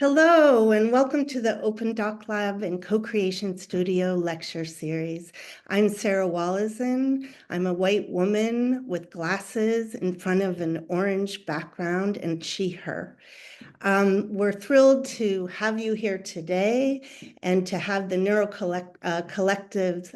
Hello, and welcome to the Open Doc Lab and Co-Creation Studio lecture series. I'm Sarah Wallison. I'm a white woman with glasses in front of an orange background and she, her. We're thrilled to have you here today and to have the Neurocultures Collective,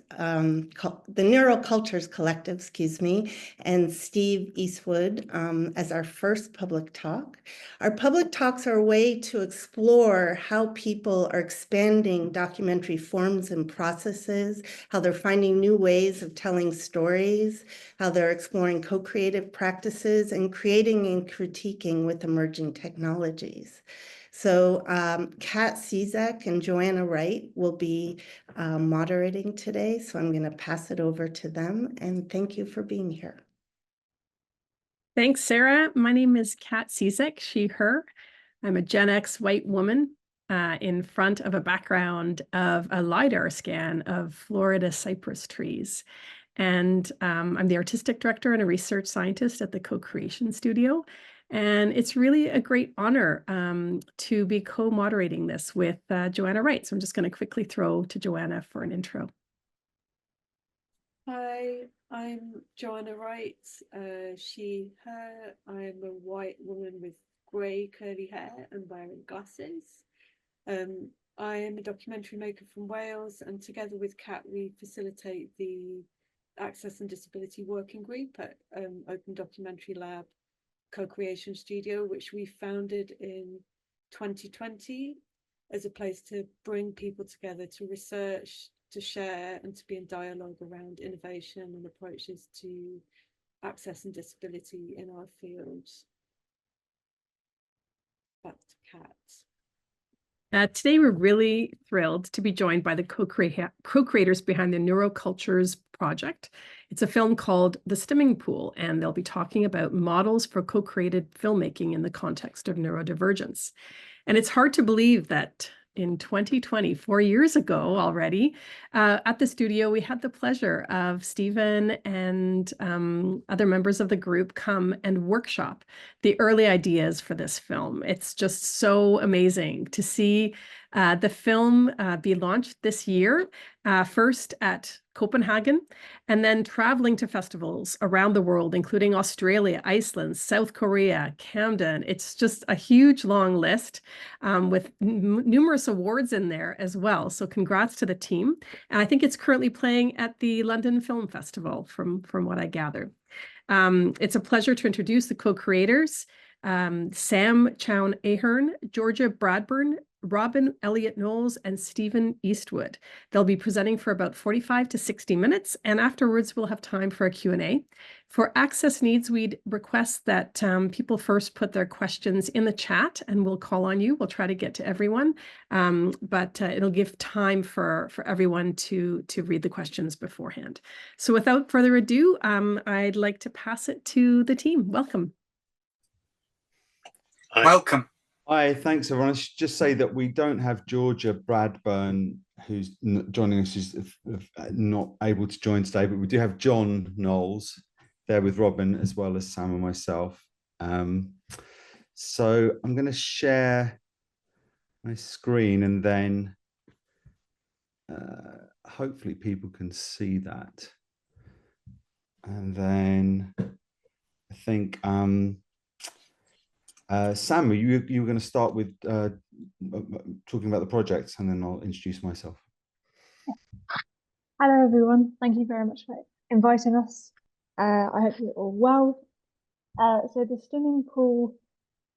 and Steve Eastwood as our first public talk. Our public talks are a way to explore how people are expanding documentary forms and processes, how they're finding new ways of telling stories, how they're exploring co-creative practices and creating and critiquing with emerging technologies. So Kat Cizek and Joanna Wright will be moderating today. So I'm going to pass it over to them, and thank you for being here. Thanks, Sarah. My name is Kat Cizek, she, her. I'm a Gen X white woman in front of a background of a LiDAR scan of Florida cypress trees. And I'm the artistic director and a research scientist at the Co-Creation Studio. And it's really a great honor to be co-moderating this with Joanna Wright. So I'm just going to quickly throw to Joanna for an intro. Hi, I'm Joanna Wright, she, her. I'm a white woman with grey curly hair and wearing glasses. I am a documentary maker from Wales, and together with Kat, we facilitate the Access and Disability Working Group at Open Documentary Lab Co-Creation Studio, which we founded in 2020 as a place to bring people together to research, to share, and to be in dialogue around innovation and approaches to access and disability in our fields. Back to Kat. Today, we're really thrilled to be joined by the co-creators behind the Neurocultures project. It's a film called The Stimming Pool, and they'll be talking about models for co-created filmmaking in the context of neurodivergence. And it's hard to believe that in 2020, 4 years ago already, at the studio, we had the pleasure of Stephen and other members of the group come and workshop the early ideas for this film. It's just so amazing to see the film be launched this year, first at Copenhagen, and then traveling to festivals around the world, including Australia, Iceland, South Korea, Camden. It's just a huge long list with numerous awards in there as well. So congrats to the team. And I think it's currently playing at the London Film Festival from what I gathered. It's a pleasure to introduce the co-creators, Sam Chown Ahern, Georgia Bradburn, Robin Elliott-Knowles, and Stephen Eastwood. They'll be presenting for about 45 to 60 minutes, and afterwards we'll have time for a Q&A. For access needs, we'd request that people first put their questions in the chat, and we'll call on you. We'll try to get to everyone, but it'll give time for everyone to read the questions beforehand. So without further ado, I'd like to pass it to the team. Welcome. Hi. Welcome. Hi, thanks everyone. I should just say that we don't have Georgia Bradburn, who's joining us, who's not able to join today, but we do have John Knowles there with Robin, as well as Sam and myself. So I'm going to share my screen, and then hopefully people can see that. And then I think Sam, you were going to start with talking about the project, and then I'll introduce myself. Hello, everyone. Thank you very much for inviting us. I hope you're all well. So the Stimming Pool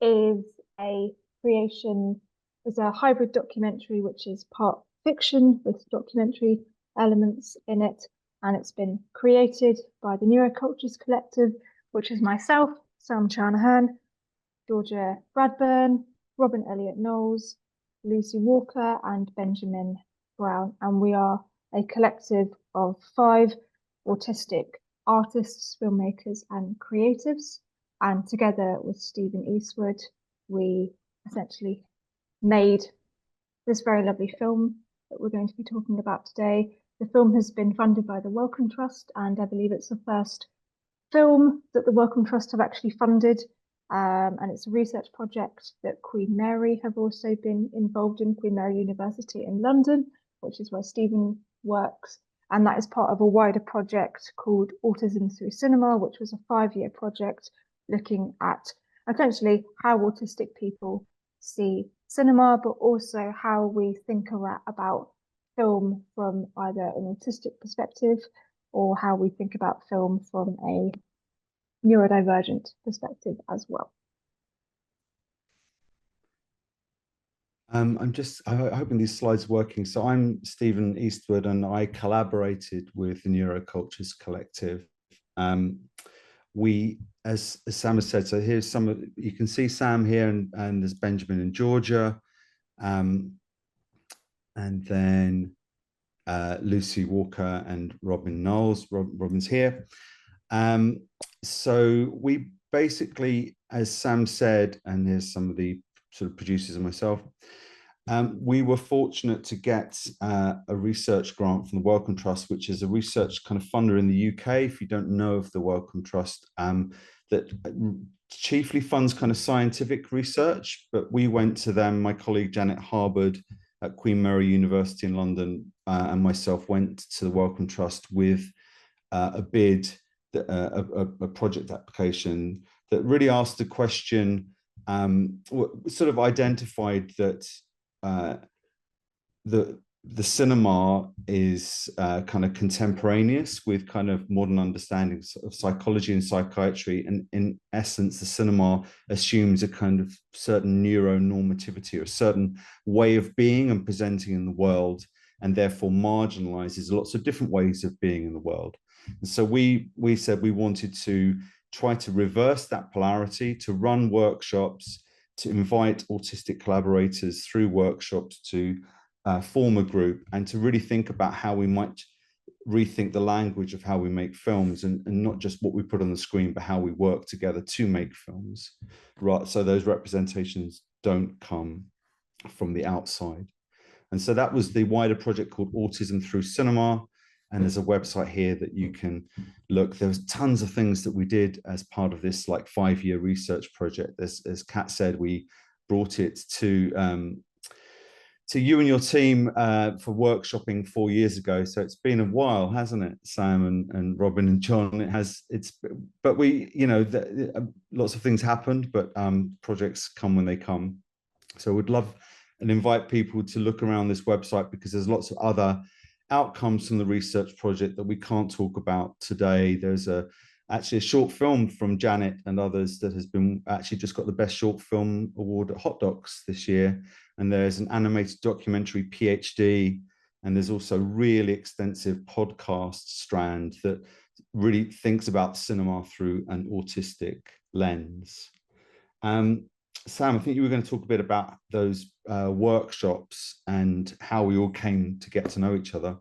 is a creation, it's a hybrid documentary, which is part fiction with documentary elements in it. And it's been created by the Neurocultures Collective, which is myself, Sam Chown, Georgia Bradburn, Robin Elliott-Knowles, Lucy Walker, and Benjamin Brown. And we are a collective of 5 autistic artists, filmmakers, and creatives. And together with Stephen Eastwood, we essentially made this very lovely film that we're going to be talking about today. The film has been funded by the Wellcome Trust, and I believe it's the first film that the Wellcome Trust have actually funded. and it's a research project that Queen Mary have also been involved in, Queen Mary University in London, which is where Stephen works. And that is part of a wider project called Autism Through Cinema, which was a 5-year project looking at essentially how autistic people see cinema, but also how we think about film from either an autistic perspective or how we think about film from a neurodivergent perspective as well. I'm hoping these slides are working. So I'm Stephen Eastwood, and I collaborated with the Neurocultures collective. We, as Sam has said, so here's some of, you can see Sam here, and there's Benjamin in Georgia, and then Lucy Walker and Robin Knowles. Robin's here. So we basically, as Sam said, and here's some of the sort of producers and myself, we were fortunate to get a research grant from the Wellcome Trust, which is a research kind of funder in the UK. If you don't know of the Wellcome Trust, that chiefly funds kind of scientific research, but we went to them, my colleague Janet Harbord at Queen Mary University in London, and myself went to the Wellcome Trust with a bid, a project application that really asked the question, sort of identified that the cinema is kind of contemporaneous with kind of modern understandings of psychology and psychiatry, and in essence the cinema assumes a kind of certain neuro-normativity, or a certain way of being and presenting in the world, and therefore marginalizes lots of different ways of being in the world. And so we said we wanted to try to reverse that polarity, to run workshops, to invite autistic collaborators through workshops to form a group, and to really think about how we might rethink the language of how we make films, and not just what we put on the screen, but how we work together to make films, right? So those representations don't come from the outside. And so that was the wider project called Autism Through Cinema. And there's a website here that you can look. There was tons of things that we did as part of this like 5-year research project. As Kat said, we brought it to you and your team for workshopping 4 years ago. So it's been a while, hasn't it, Sam and Robin and John? But we, you know, lots of things happened, but projects come when they come. So we'd love and invite people to look around this website, because there's lots of other outcomes from the research project that we can't talk about today. There's actually a short film from Janet and others that has been actually just got the best short film award at Hot Docs this year. And there's an animated documentary PhD, and there's also really extensive podcast strand that really thinks about cinema through an autistic lens. Sam, I think you were going to talk a bit about those workshops and how we all came to get to know each other.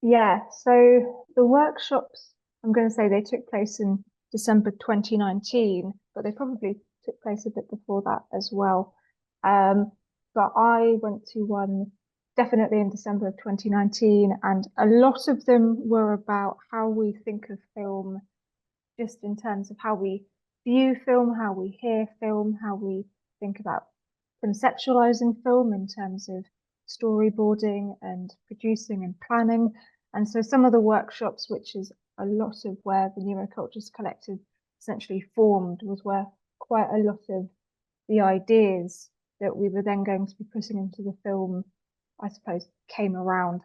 Yeah, so the workshops, I'm going to say they took place in December 2019, but they probably took place a bit before that as well. But I went to one definitely in December of 2019, and a lot of them were about how we think of film, just in terms of how we view film, how we hear film, how we think about conceptualizing film in terms of storyboarding and producing and planning. And so some of the workshops, which is a lot of where the Neurocultures Collective essentially formed, was where quite a lot of the ideas that we were then going to be putting into the film, I suppose, came around,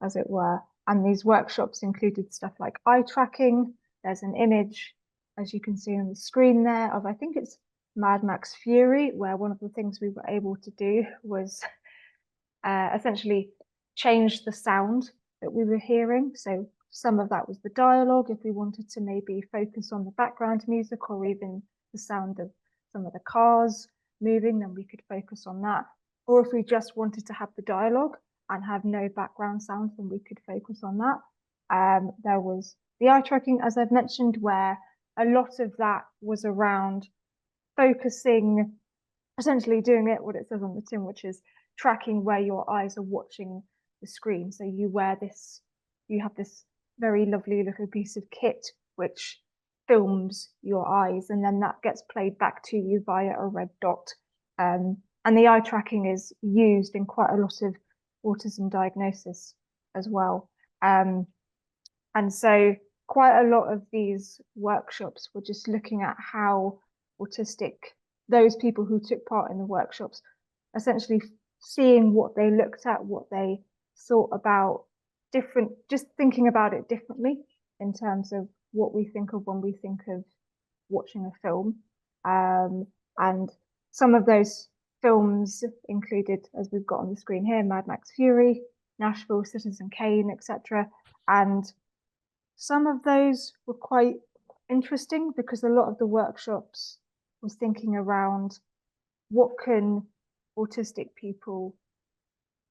as it were. And these workshops included stuff like eye tracking. There's an image, as you can see on the screen there, of, I think it's Mad Max Fury, where one of the things we were able to do was essentially change the sound that we were hearing. So some of that was the dialogue. If we wanted to maybe focus on the background music, or even the sound of some of the cars moving, then we could focus on that. Or if we just wanted to have the dialogue and have no background sound, then we could focus on that. There was the eye tracking, as I've mentioned, where a lot of that was around focusing, essentially doing it what it says on the tin, which is tracking where your eyes are watching the screen. So you wear this, you have this very lovely little piece of kit which films your eyes, and then that gets played back to you via a red dot. And the eye tracking is used in quite a lot of autism diagnosis as well. And so quite a lot of these workshops were just looking at how autistic, those people who took part in the workshops, essentially seeing what they looked at, what they thought about, just thinking about it differently in terms of what we think of when we think of watching a film. And some of those films included, as we've got on the screen here, Mad Max Fury, Nashville, Citizen Kane, etc. And some of those were quite interesting because a lot of the workshops was thinking around what can autistic people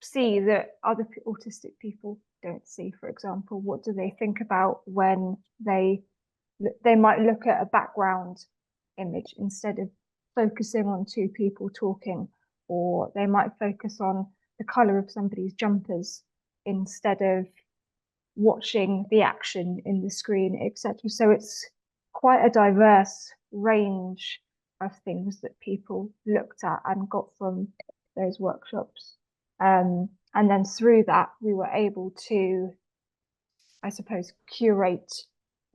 see that other autistic people don't see. For example, what do they think about when they might look at a background image instead of focusing on two people talking, or they might focus on the color of somebody's jumpers instead of watching the action in the screen, etc. So it's quite a diverse range of things that people looked at and got from those workshops. And then through that, we were able to, I suppose, curate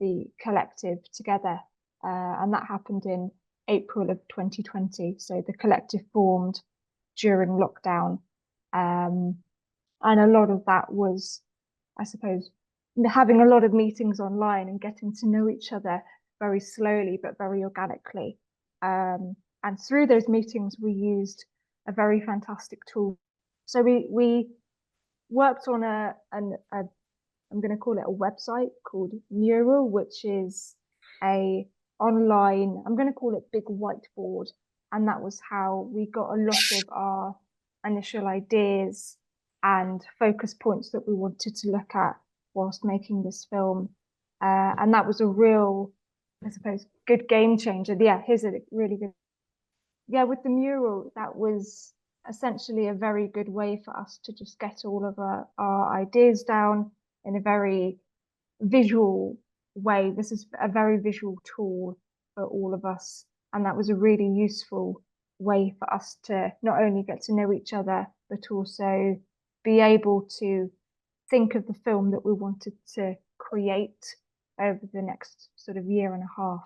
the collective together. And that happened in April of 2020. So the collective formed during lockdown. And a lot of that was, I suppose, having a lot of meetings online and getting to know each other very slowly, but very organically. And through those meetings, we used a very fantastic tool. So we worked on I'm going to call it a website called Mural, which is a online, I'm going to call it big whiteboard. And that was how we got a lot of our initial ideas and focus points that we wanted to look at whilst making this film. And that was a real, I suppose, good game changer. Yeah, here's a really good. Yeah, with the mural, that was essentially a very good way for us to just get all of our ideas down in a very visual way. This is a very visual tool for all of us. And that was a really useful way for us to not only get to know each other, but also be able to think of the film that we wanted to create over the next sort of year and a half,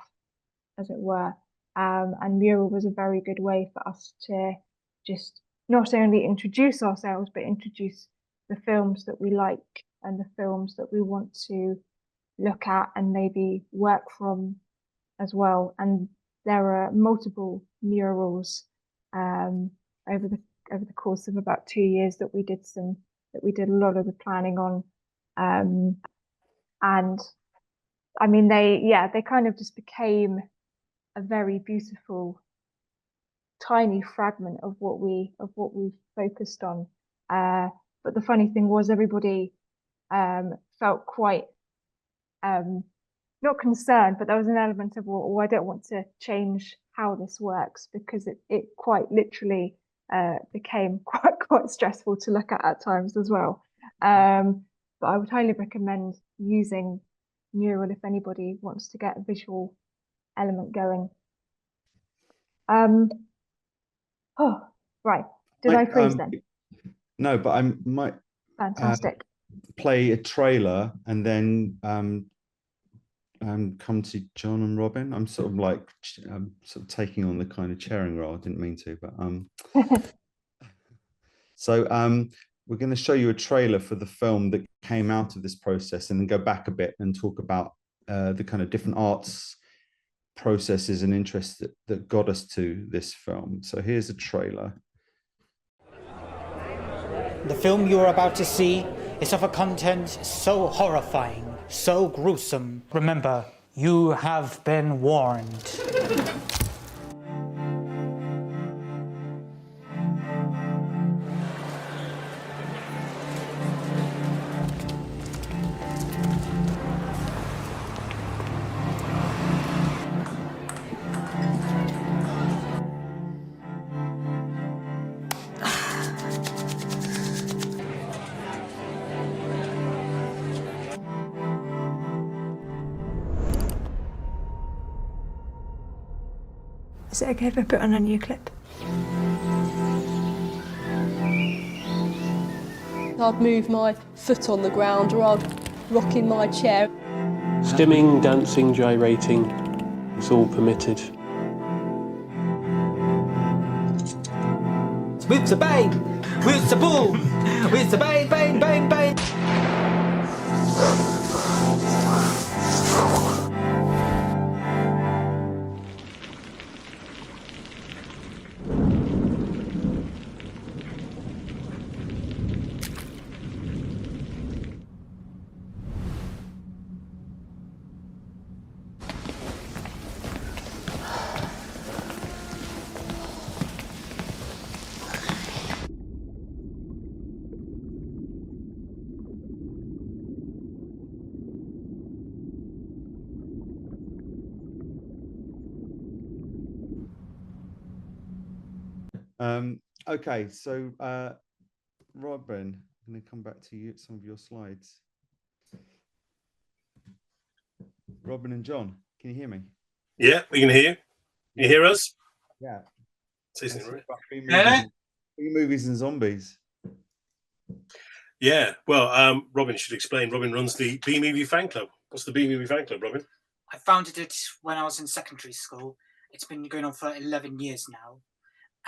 as it were. And Mural was a very good way for us to just not only introduce ourselves, but introduce the films that we like and the films that we want to look at and maybe work from as well. And there are multiple murals over the course of about 2 years that we did a lot of the planning on. And I mean, they kind of just became a very beautiful tiny fragment of what we focused on. But the funny thing was everybody felt quite not concerned, but there was an element of, well, I don't want to change how this works, because it quite literally became quite stressful to look at times as well. But I would highly recommend using Mural if anybody wants to get a visual element going. Oh, right. Did I freeze then? No, but I might Fantastic. play a trailer and then come to John and Robin. I'm sort of like sort of taking on the kind of chairing role. I didn't mean to, but so we're going to show you a trailer for the film that came out of this process, and then go back a bit and talk about the kind of different arts processes and interests that got us to this film. So here's a trailer. The film you're about to see is of a content so horrifying, so gruesome. Remember, you have been warned. Is it okay if I put on a new clip? I'd move my foot on the ground or I'd rock in my chair. Stimming, dancing, gyrating, it's all permitted. With the bang, with the boom, with the bang, bang, bang, bang. Okay, so Robin, I'm going to come back to you at some of your slides. Robin and John, can you hear me? Yeah, we can hear you. Can you hear us? Yeah. Say something, right? B movies and zombies. Yeah, well, Robin should explain. Robin runs the B Movie Fan Club. What's the B Movie Fan Club, Robin? I founded it when I was in secondary school. It's been going on for 11 years now.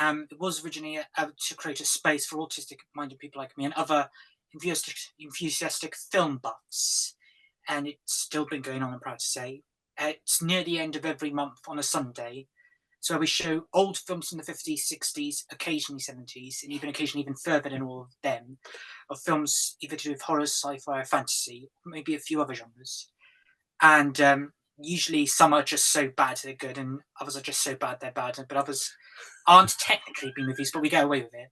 It was originally to create a space for autistic-minded people like me and other enthusiastic film buffs. And it's still been going on, I'm proud to say. It's near the end of every month on a Sunday. So we show old films from the 50s, 60s, occasionally 70s, and occasionally even further than all of them, of films either to do with horror, sci-fi, or fantasy, maybe a few other genres. And usually some are just so bad they're good, and others are just so bad they're bad, but others aren't technically B movies, but we get away with it.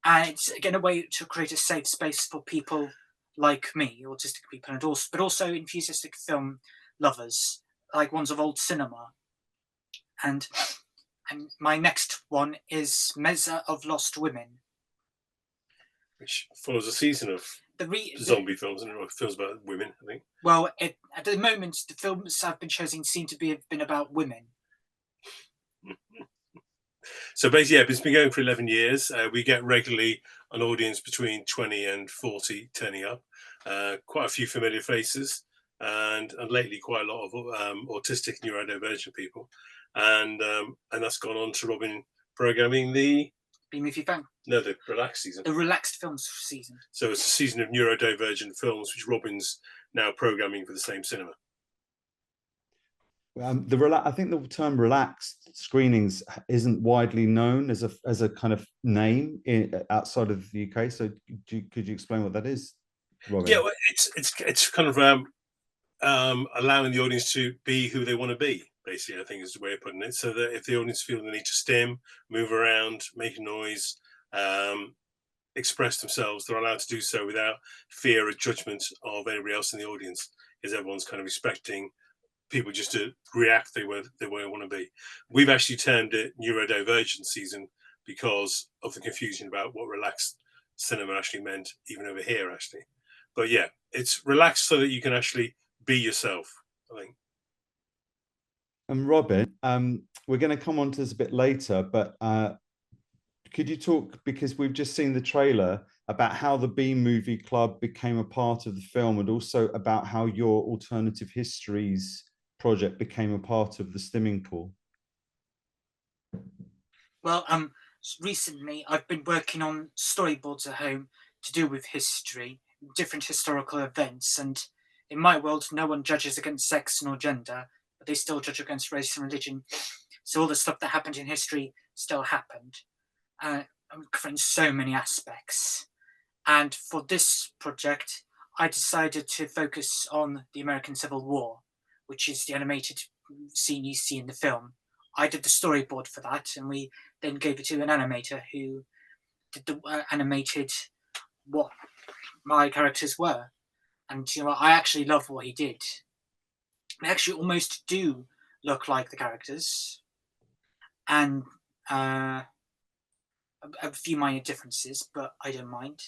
And it's again a way to create a safe space for people like me, autistic people, and but also enthusiastic film lovers, like ones of old cinema. And my next one is Meza of Lost Women, which follows a season of zombie films and films about women, I think. Well, at the moment, the films I've been choosing seem to have been about women. So basically, yeah, it's been going for 11 years. We get regularly an audience between 20 and 40 turning up. Quite a few familiar faces, and lately quite a lot of autistic neurodivergent people. And that's gone on to Robin programming the B-movie fan. No, the relaxed season. The relaxed films season. So it's a season of neurodivergent films, which Robin's now programming for the same cinema. I think the term relaxed screenings isn't widely known as a kind of name outside of the UK. So could you explain what that is, Robin? Yeah, well, it's kind of allowing the audience to be who they want to be. Basically, I think is the way of putting it. So that if the audience feel the need to stim, move around, make a noise, express themselves, they're allowed to do so without fear or judgment of anybody else in the audience, because everyone's kind of expecting people just to react the way they want to be. We've actually termed it Neurodivergence season because of the confusion about what relaxed cinema actually meant, even over here, actually. But yeah, it's relaxed so that you can actually be yourself, I think. And Robin, we're going to come on to this a bit later, but could you talk, because we've just seen the trailer, about how the B Movie Club became a part of the film, and also about how your Alternative Histories project became a part of the Stimming Pool? Well, recently I've been working on storyboards at home to do with history, different historical events, and in my world, no one judges against sex nor gender, but they still judge against race and religion. So all the stuff that happened in history still happened. I'm covering so many aspects. And for this project, I decided to focus on the American Civil War, which is the animated scene you see in the film. I did the storyboard for that, and we then gave it to an animator who did the animated what my characters were. And you know, I actually love what he did. They actually almost do look like the characters, and a few minor differences, but I don't mind.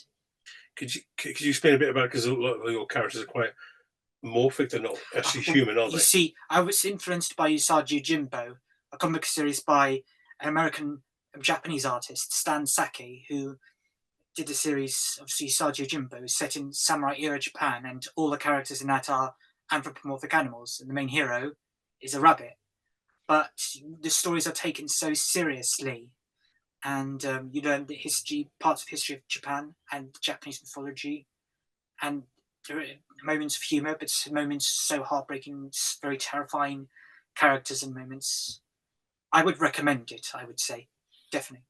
Could you explain a bit about, because a lot of your characters are quite morphic, they're not actually human, are they? You see, I was influenced by Usagi Jimbo, a comic series by an American Japanese artist, Stan Sakai, who did a series of Usagi Jimbo set in samurai era Japan, and all the characters in that are anthropomorphic animals, and the main hero is a rabbit. But the stories are taken so seriously, and you learn the history, parts of history of Japan and Japanese mythology, and there are moments of humor, but moments so heartbreaking, very terrifying characters and moments. I would recommend it, I would say, definitely.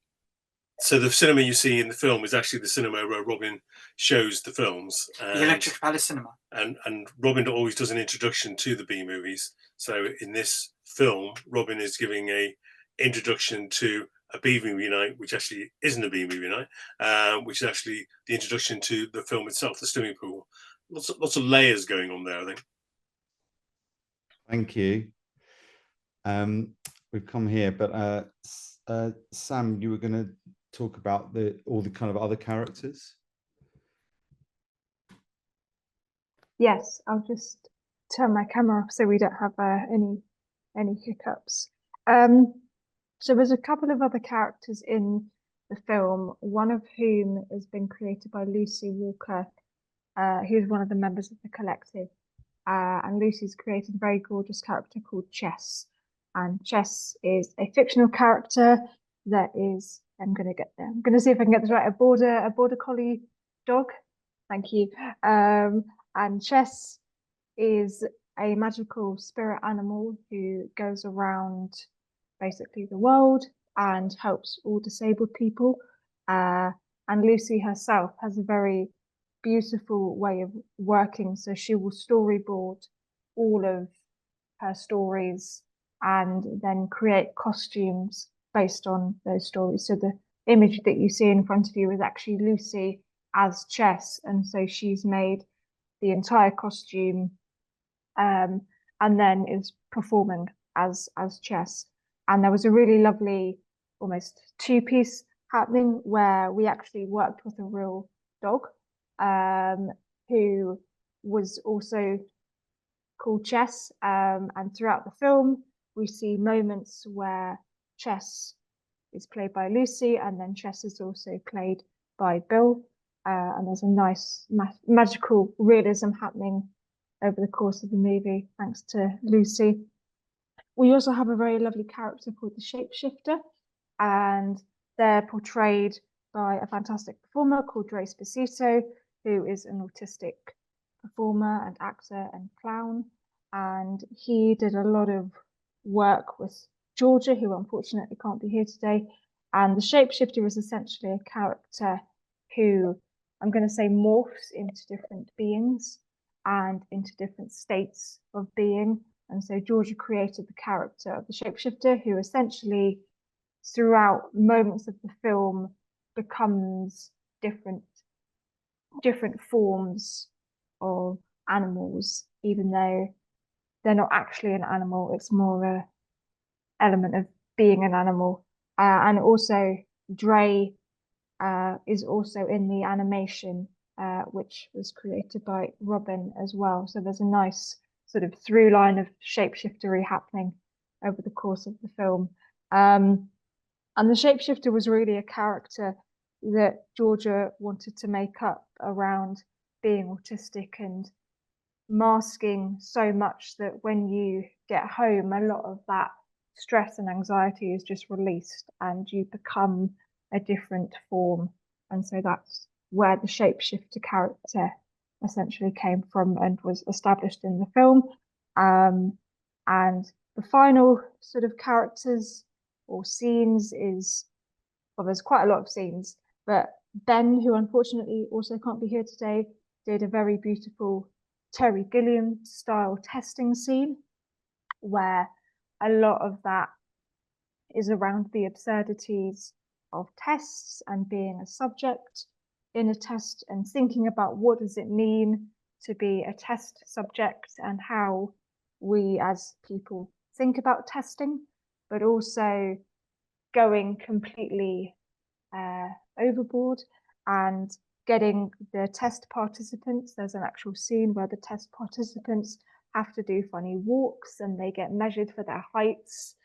So the cinema you see in the film is actually the cinema where Robin shows the films. The Electric Palace Cinema. And Robin always does an introduction to the B movies. So in this film, Robin is giving a introduction to a B movie night, which actually isn't a B movie night, which is actually the introduction to the film itself, the Stimming Pool. Lots of layers going on there, I think. Thank you. We've come here, but Sam, you were going to talk about all the kind of other characters. Yes, I'll just turn my camera off so we don't have any hiccups. So there's a couple of other characters in the film, one of whom has been created by Lucy Walker, who's one of the members of the collective. And Lucy's created a very gorgeous character called Chess. And Chess is a fictional character that is, I'm going to get there. I'm going to see if I can get this right. A border collie dog. Thank you. And Chess is a magical spirit animal who goes around basically the world and helps all disabled people. And Lucy herself has a very beautiful way of working. So she will storyboard all of her stories and then create costumes based on those stories. So the image that you see in front of you is actually Lucy as Chess, and so she's made the entire costume and then is performing as Chess. And there was a really lovely almost two-piece happening where we actually worked with a real dog who was also called Chess, and throughout the film we see moments where Chess is played by Lucy and then Chess is also played by Bill, and there's a nice magical realism happening over the course of the movie thanks to Lucy. We also have a very lovely character called the Shapeshifter, and they're portrayed by a fantastic performer called Dre Spacito, who is an autistic performer and actor and clown. And he did a lot of work with Georgia, who unfortunately can't be here today. And the Shapeshifter is essentially a character who, I'm going to say, morphs into different beings and into different states of being. And so Georgia created the character of the Shapeshifter, who essentially throughout moments of the film becomes different forms of animals, even though they're not actually an animal. It's more an element of being an animal. And also Dre is also in the animation, which was created by Robin as well. So there's a nice sort of through line of shapeshiftery happening over the course of the film. And the Shapeshifter was really a character that Georgia wanted to make up around being autistic and masking so much that when you get home, a lot of that stress and anxiety is just released and you become a different form. And so that's where the Shapeshifter character essentially came from and was established in the film. And the final sort of characters or scenes is, well, there's quite a lot of scenes, but Ben, who unfortunately also can't be here today, did a very beautiful Terry Gilliam style testing scene where a lot of that is around the absurdities of tests and being a subject in a test and thinking about what does it mean to be a test subject and how we as people think about testing, but also going completely overboard and getting the test participants. There's an actual scene where the test participants have to do funny walks and they get measured for their heights.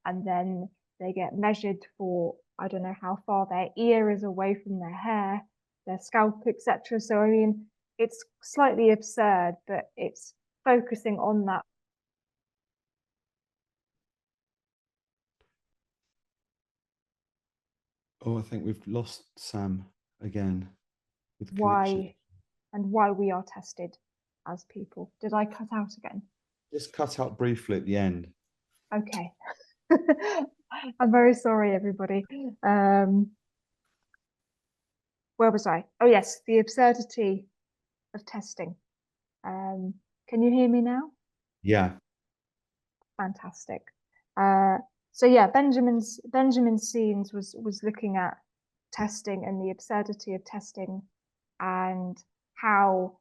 and then they get measured for, I don't know how far their ear is away from their hair, their scalp, etc. So I mean, it's slightly absurd, but it's focusing on that. Oh, I think we've lost Sam again with Why connection. and why we are tested as people. Did I cut out again? Just cut out briefly at the end. Okay. I'm very sorry, everybody. Where was I? Oh yes, the absurdity of testing. Can you hear me now? Yeah. Fantastic. So yeah, Benjamin's scenes was looking at testing and the absurdity of testing, and how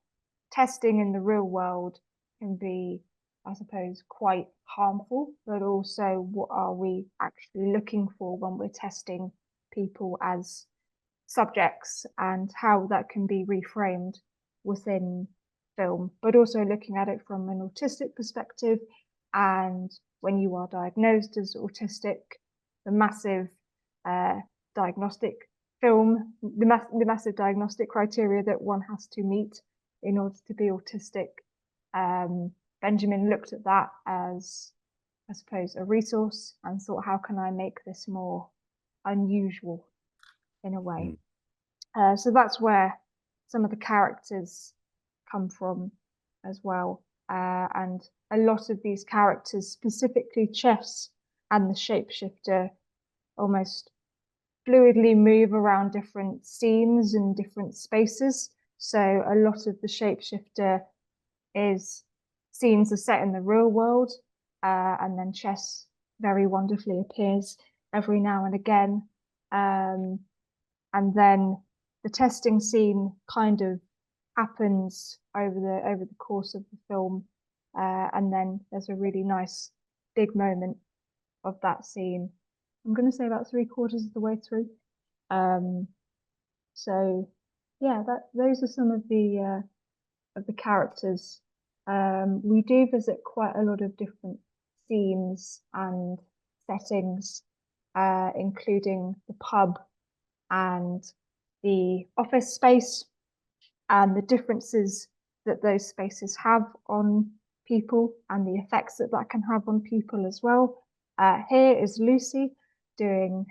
testing in the real world can be, I suppose, quite harmful, but also what are we actually looking for when we're testing people as subjects, and how that can be reframed within film, but also looking at it from an autistic perspective. And when you are diagnosed as autistic, the massive diagnostic film, the massive diagnostic criteria that one has to meet in order to be autistic. Benjamin looked at that as, I suppose, a resource, and thought, how can I make this more unusual in a way? So that's where some of the characters come from as well. And a lot of these characters, specifically Chess and the shapeshifter, almost fluidly move around different scenes and different spaces. So a lot of the shapeshifter scenes are set in the real world, and then Chess very wonderfully appears every now and again. And then the testing scene kind of happens over the course of the film, and then there's a really nice big moment of that scene. I'm going to say about 3/4 of the way through. So yeah, those are some of the characters. We do visit quite a lot of different scenes and settings, including the pub and the office space, and the differences that those spaces have on people, and the effects that that can have on people as well. Here is Lucy doing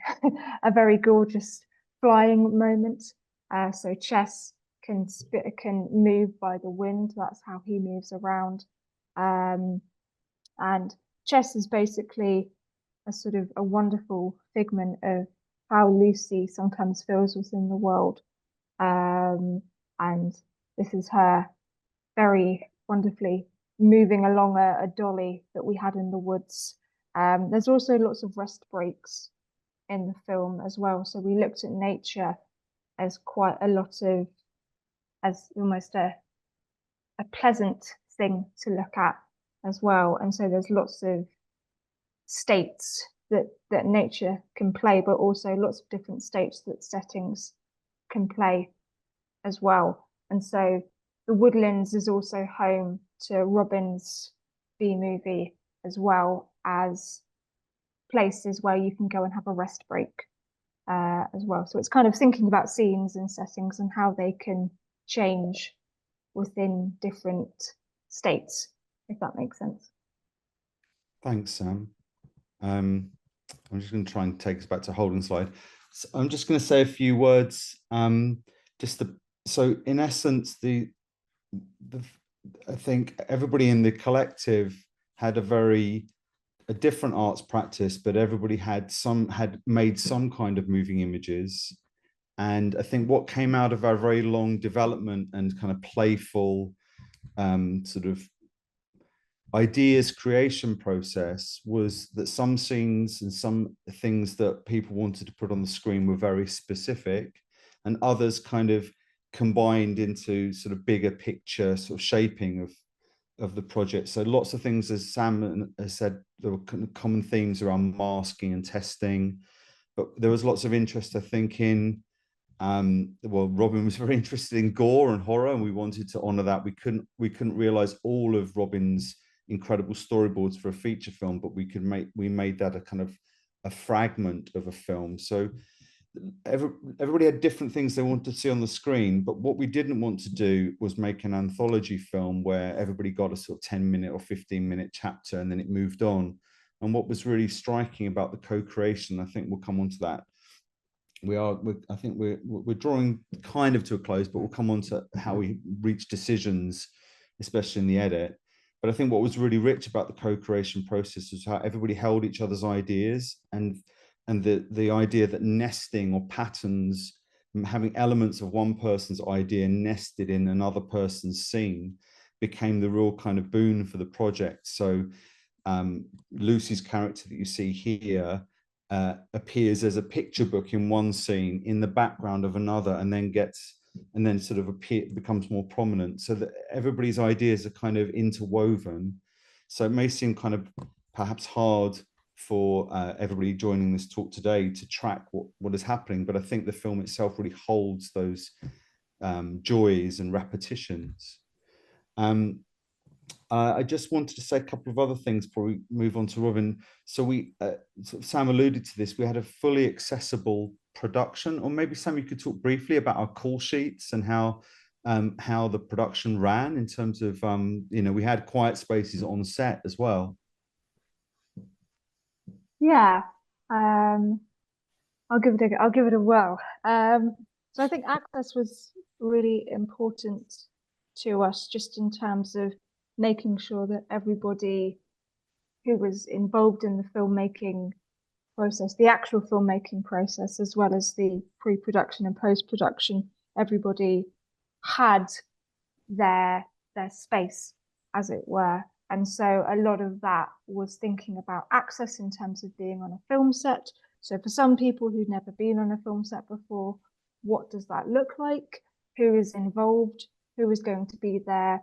a very gorgeous flying moment. So Chess can move by the wind. That's how he moves around. And Chess is basically a sort of a wonderful figment of how Lucy sometimes feels within the world. And this is her very wonderfully moving along a dolly that we had in the woods. There's also lots of rest breaks in the film as well. So we looked at nature as quite a lot of, as almost a pleasant thing to look at as well. And so there's lots of states that nature can play, but also lots of different states that settings can play as well. And so the Woodlands is also home to Robin's B-movie, as well as places where you can go and have a rest break as well. So it's kind of thinking about scenes and settings and how they can change within different states, if that makes sense. Thanks, Sam. I'm just going to try and take us back to Holden's slide. So I'm just going to say a few words. So in essence, I think everybody in the collective had a different arts practice, but everybody had made some kind of moving images. And I think what came out of our very long development and kind of playful sort of ideas creation process was that some scenes and some things that people wanted to put on the screen were very specific, and others kind of combined into sort of bigger picture sort of shaping of the project. So lots of things, as Sam has said, there were common themes around masking and testing, but there was lots of interest, I think, in well, Robin was very interested in gore and horror, and we wanted to honor that. We couldn't realize all of Robin's incredible storyboards for a feature film, but we made that a kind of a fragment of a film. So everybody had different things they wanted to see on the screen, but what we didn't want to do was make an anthology film where everybody got a sort of 10-minute or 15-minute chapter and then it moved on. And what was really striking about the co-creation, I think we'll come on to that. I think we're drawing kind of to a close, but we'll come on to how we reach decisions, especially in the edit. But I think what was really rich about the co-creation process was how everybody held each other's ideas, and the idea that nesting or patterns, having elements of one person's idea nested in another person's scene, became the real kind of boon for the project. So Lucy's character that you see here appears as a picture book in one scene in the background of another, and then sort of becomes more prominent, so that everybody's ideas are kind of interwoven. So it may seem kind of perhaps hard for everybody joining this talk today to track what is happening, but I think the film itself really holds those joys and repetitions. I just wanted to say a couple of other things before we move on to Robin. So Sam alluded to this, we had a fully accessible production, or maybe Sam, you could talk briefly about our call sheets and how the production ran in terms of, we had quiet spaces on set as well. Yeah, I'll give it a whirl. So I think access was really important to us, just in terms of making sure that everybody who was involved in the filmmaking process, the actual filmmaking process, as well as the pre-production and post-production, everybody had their space, as it were. And so a lot of that was thinking about access in terms of being on a film set. So for some people who'd never been on a film set before, what does that look like? Who is involved? Who is going to be there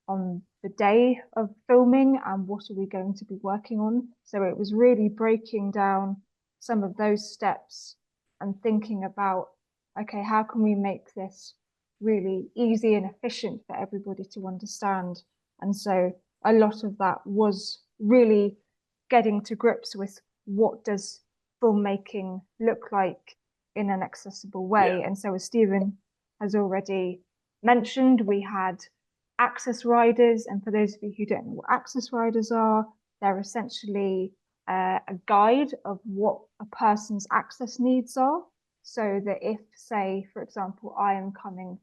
on the day of filming, and what are we going to be working on? So it was really breaking down some of those steps and thinking about, okay, how can we make this really easy and efficient for everybody to understand? And so a lot of that was really getting to grips with what does filmmaking look like in an accessible way. Yeah. And so as Stephen has already mentioned, we had access riders. And for those of you who don't know what access riders are, they're essentially a guide of what a person's access needs are. So that if, say, for example, I am coming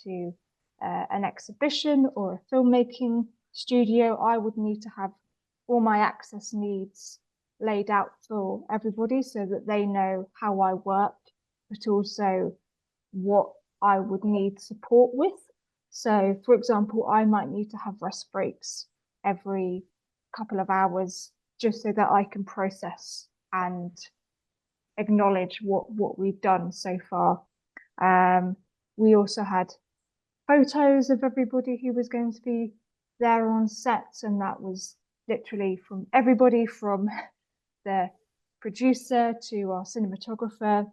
to an exhibition or a filmmaking studio, I would need to have all my access needs laid out for everybody so that they know how I work, but also what I would need support with. So, for example, I might need to have rest breaks every couple of hours just so that I can process and acknowledge what we've done so far. We also had photos of everybody who was going to be there on set, and that was literally from everybody, from the producer to our cinematographer,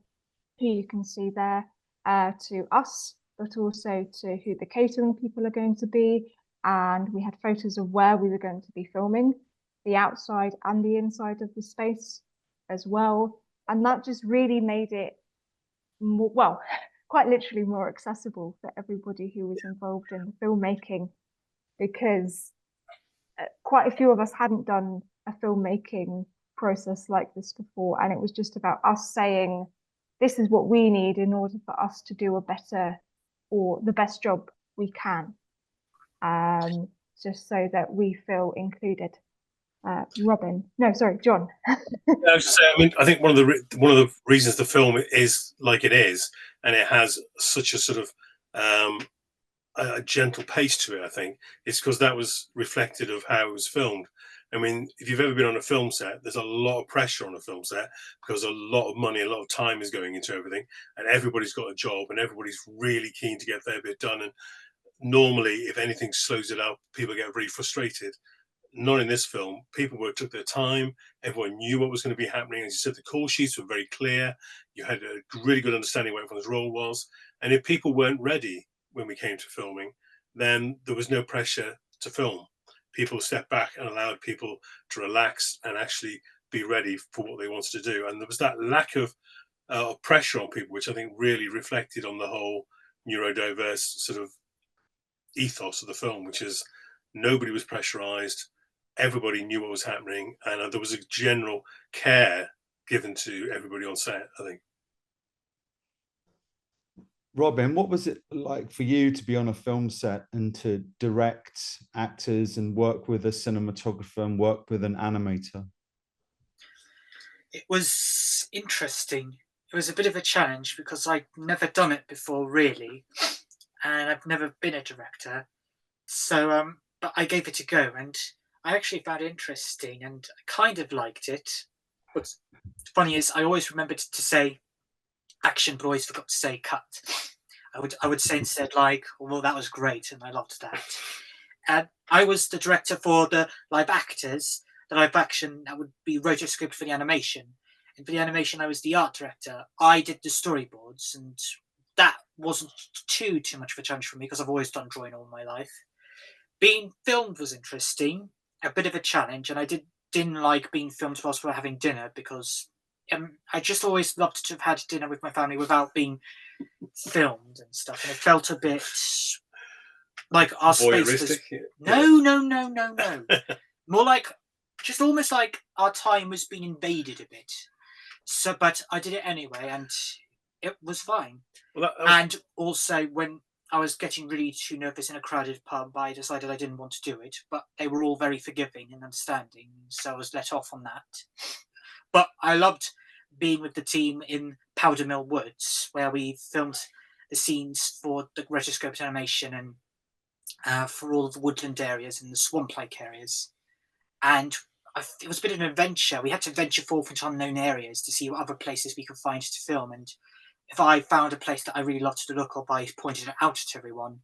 who you can see there, to us, but also to who the catering people are going to be. And we had photos of where we were going to be filming, the outside and the inside of the space as well. And that just really made it more, well, quite literally more accessible for everybody who was involved in the filmmaking, because quite a few of us hadn't done a filmmaking process like this before. And it was just about us saying, this is what we need in order for us to do a better or the best job we can, just so that we feel included. John. I think one of the reasons the film is like it is, and it has such a sort of a gentle pace to it, I think, is because that was reflected of how it was filmed. I mean, if you've ever been on a film set, there's a lot of pressure on a film set because a lot of money, a lot of time is going into everything, and everybody's got a job and everybody's really keen to get their bit done. And normally, if anything slows it up, people get really frustrated. Not in this film. People took their time. Everyone knew what was going to be happening. As you said, the call sheets were very clear. You had a really good understanding what everyone's role was. And if people weren't ready when we came to filming, then there was no pressure to film. people stepped back and allowed people to relax and actually be ready for what they wanted to do. And there was that lack of pressure on people, which I think really reflected on the whole neurodiverse sort of ethos of the film, which is nobody was pressurized, everybody knew what was happening, and there was a general care given to everybody on set, I think. Robin, what was it like for you to be on a film set and to direct actors and work with a cinematographer and work with an animator? It was interesting. It was a bit of a challenge because I'd never done it before, really, and I've never been a director. So, but I gave it a go, and I actually found it interesting, and I kind of liked it. What's funny is I always remembered to say action, but always forgot to say cut. I would say instead, like, well, that was great, and I loved that. And I was the director for the live actors. The live action, that would be wrote a script for the animation. And for the animation, I was the art director. I did the storyboards, and that wasn't too much of a challenge for me because I've always done drawing all my life. Being filmed was interesting, a bit of a challenge, and I didn't like being filmed whilst we were having dinner because I just always loved to have had dinner with my family without being filmed and stuff. And it felt a bit like our space was... No. More like, just almost like our time was being invaded a bit. So, but I did it anyway, and it was fine. Well, and also, when I was getting really too nervous in a crowded pub, I decided I didn't want to do it, but they were all very forgiving and understanding, so I was let off on that. But I loved being with the team in Powder Mill Woods, where we filmed the scenes for the rotoscoped animation and for all of the woodland areas and the swamp-like areas. And it was a bit of an adventure. We had to venture forth into unknown areas to see what other places we could find to film. And if I found a place that I really loved the look of, I pointed it out to everyone.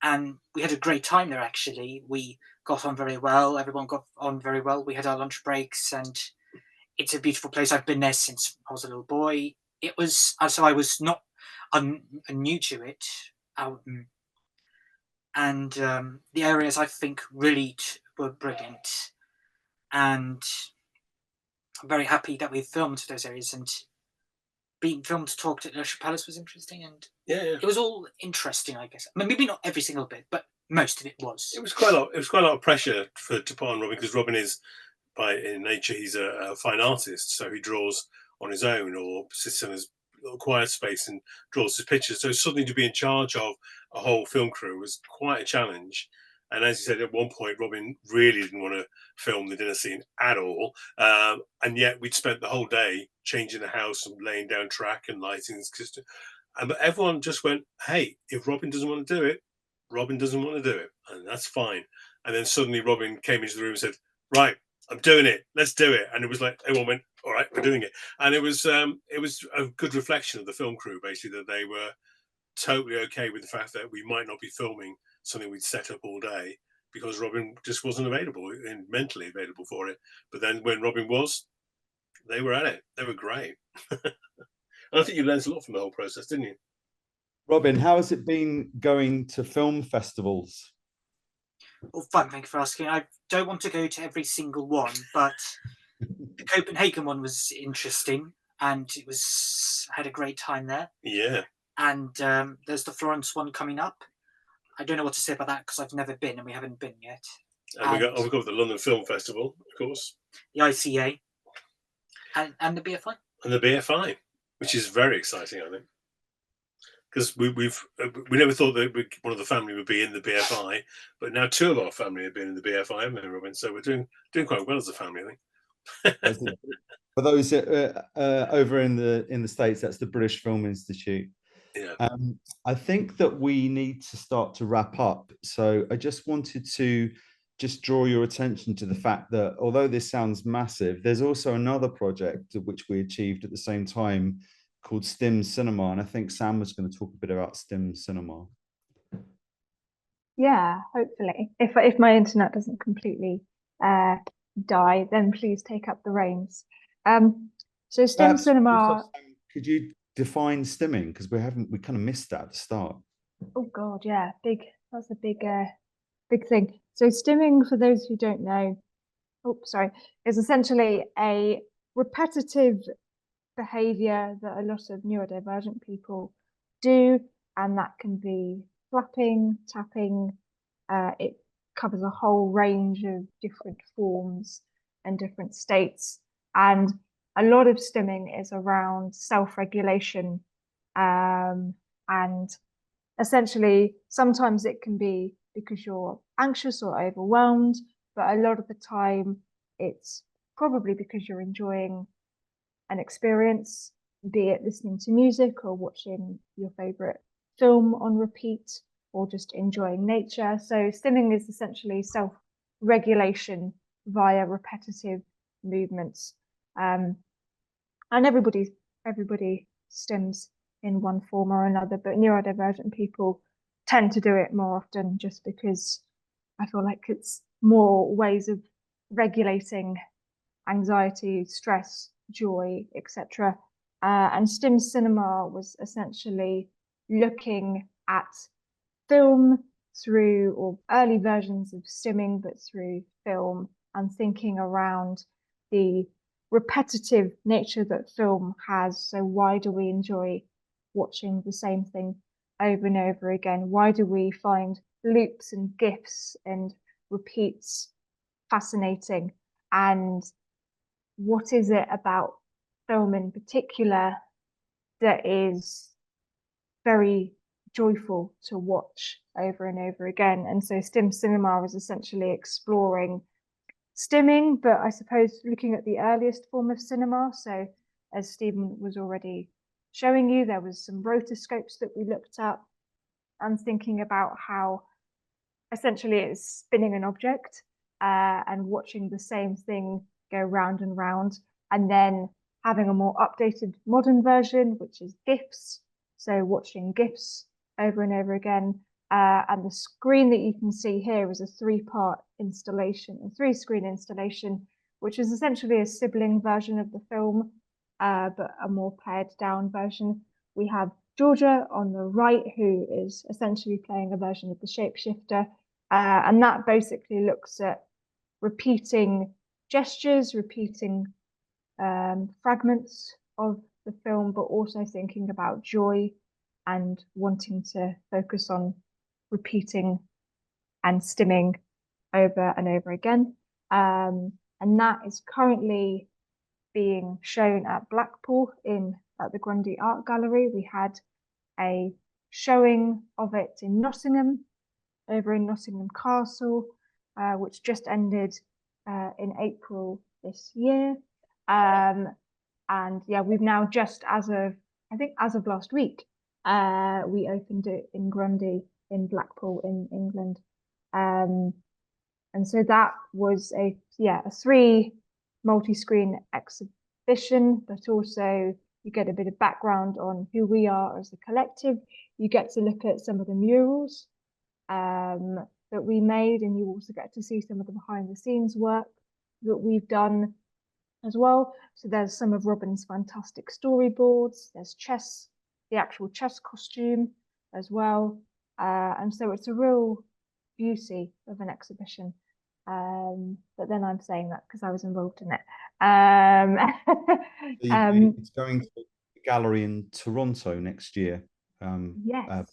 And we had a great time there, actually. We got on very well. Everyone got on very well. We had our lunch breaks, and it's a beautiful place. I've been there since I was a little boy. It was, so I was not new to it. And the areas, I think, really were brilliant. And I'm very happy that we filmed those areas, and being filmed to talk to Leisure Palace was interesting, and it was all interesting, I guess. I mean, maybe not every single bit, but most of it was. It was quite a lot. It was quite a lot of pressure to put on Robin, because Robin is, in nature, he's a fine artist, so he draws on his own or sits in his little quiet space and draws his pictures. So suddenly to be in charge of a whole film crew was quite a challenge. And as you said, at one point, Robin really didn't want to film the dinner scene at all. And yet we'd spent the whole day changing the house and laying down track and lighting. But everyone just went, hey, if Robin doesn't want to do it, Robin doesn't want to do it. And that's fine. And then suddenly Robin came into the room and said, right, I'm doing it. Let's do it. And it was like, everyone went, all right, we're doing it. And it was a good reflection of the film crew, basically, that they were totally okay with the fact that we might not be filming something we'd set up all day because Robin just wasn't available and mentally available for it. But then when Robin was, they were at it. They were great. And I think you learned a lot from the whole process, didn't you? Robin, how has it been going to film festivals? Well, fun, thank you for asking. I don't want to go to every single one, but the Copenhagen one was interesting, and I had a great time there. Yeah. And there's the Florence one coming up. I don't know what to say about that because I've never been, and we haven't been yet. And we've got the London Film Festival, of course. The ICA. And the BFI. And the BFI, which is very exciting, I think. Because we never thought that one of the family would be in the BFI, but now two of our family have been in the BFI, haven't we, Robin? So we're doing quite well as a family, I think. For those over in the States, that's the British Film Institute. Yeah. I think that we need to start to wrap up. So I just wanted to draw your attention to the fact that although this sounds massive, there's also another project which we achieved at the same time called STIM CINEMA. And I think Sam was going to talk a bit about STIM CINEMA. Yeah, hopefully. If my internet doesn't completely die, then please take up the reins. So STIM CINEMA. Could you define stimming, because we kind of missed that at the start? Oh God, yeah, that's a big thing. So stimming, for those who don't know, is essentially a repetitive behavior that a lot of neurodivergent people do, and that can be flapping, tapping. It covers a whole range of different forms and different states, and a lot of stimming is around self-regulation, and essentially sometimes it can be because you're anxious or overwhelmed, but a lot of the time it's probably because you're enjoying an experience, be it listening to music or watching your favorite film on repeat or just enjoying nature. So stimming is essentially self-regulation via repetitive movements. And everybody stims in one form or another, but neurodivergent people tend to do it more often just because I feel like it's more ways of regulating anxiety, stress, joy, etc. And STIM Cinema was essentially looking at film through, or early versions of stimming, but through film, and thinking around the repetitive nature that film has. So why do we enjoy watching the same thing over and over again? Why do we find loops and GIFs and repeats fascinating? And what is it about film in particular that is very joyful to watch over and over again? And so STIM Cinema is essentially exploring stimming, but I suppose looking at the earliest form of cinema. So as Stephen was already showing you, there was some rotoscopes that we looked at, and thinking about how essentially it's spinning an object and watching the same thing go round and round, and then having a more updated modern version, which is GIFs. So watching GIFs over and over again. And the screen that you can see here is a three-part installation, a three-screen installation, which is essentially a sibling version of the film, but a more pared down version. We have Georgia on the right, who is essentially playing a version of the Shapeshifter. And that basically looks at repeating gestures, repeating fragments of the film, but also thinking about joy and wanting to focus on repeating and stimming over and over again. And that is currently being shown at Blackpool at the Grundy Art Gallery. We had a showing of it in Nottingham, over in Nottingham Castle, which just ended in April this year. And yeah, we've now just, as of last week, we opened it in Grundy in Blackpool in England. And so that was a 3 multi-screen exhibition, but also you get a bit of background on who we are as a collective. You get to look at some of the murals that we made, and you also get to see some of the behind the scenes work that we've done as well. So there's some of Robin's fantastic storyboards, there's chess, the actual chess costume as well. And so it's a real beauty of an exhibition. But then I'm saying that because I was involved in it. It's going to the gallery in Toronto next year. Yes.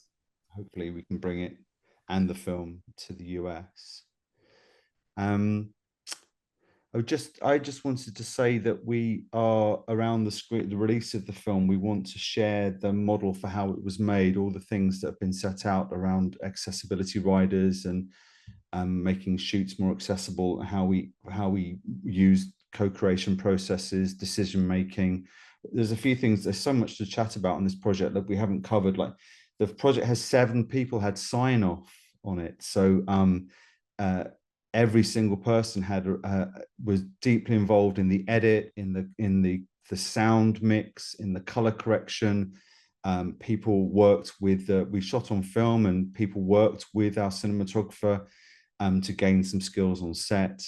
Hopefully we can bring it and the film to the US. I just wanted to say that we are around the release of the film. We want to share the model for how it was made, all the things that have been set out around accessibility riders and making shoots more accessible, how we use co-creation processes, decision making. There's a few things. There's so much to chat about on this project that we haven't covered. Like the project has 7 people had sign off on it, so every single person was deeply involved in the edit, in the sound mix, in the color correction. People worked with we shot on film, and people worked with our cinematographer to gain some skills on set.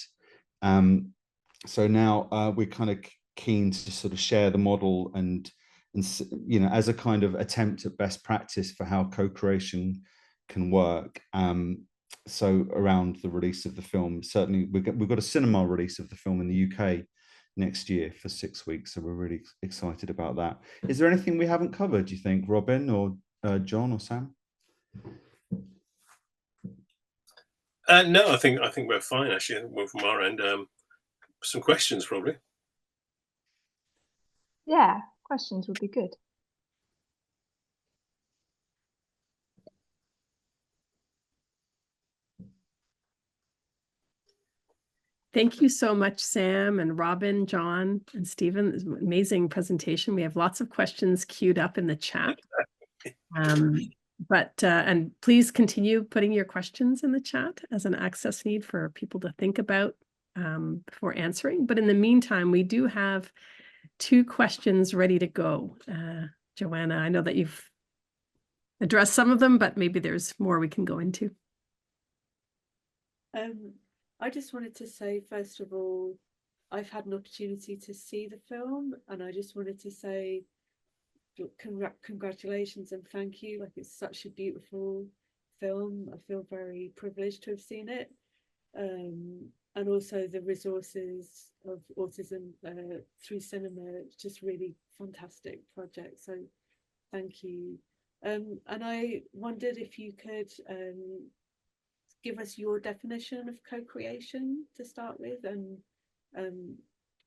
So now we're kind of keen to sort of share the model and as a kind of attempt at best practice for how co-creation can work. so around the release of the film. Certainly, we've got a cinema release of the film in the UK next year for 6 weeks, so we're really excited about that. Is there anything we haven't covered, do you think, Robin or John or Sam? No, I think we're fine actually. Well, from our end, some questions probably. Yeah, questions would be good. Thank you so much, Sam and Robin, John, and Stephen. It was an amazing presentation. We have lots of questions queued up in the chat. And please continue putting your questions in the chat as an access need for people to think about before answering. But in the meantime, we do have 2 questions ready to go. Joanna, I know that you've addressed some of them, but maybe there's more we can go into. I just wanted to say, first of all, I've had an opportunity to see the film, and I just wanted to say congratulations and thank you. Like, it's such a beautiful film. I feel very privileged to have seen it. And also the resources of autism through cinema, it's just really fantastic project. So thank you. And I wondered if you could give us your definition of co-creation to start with, and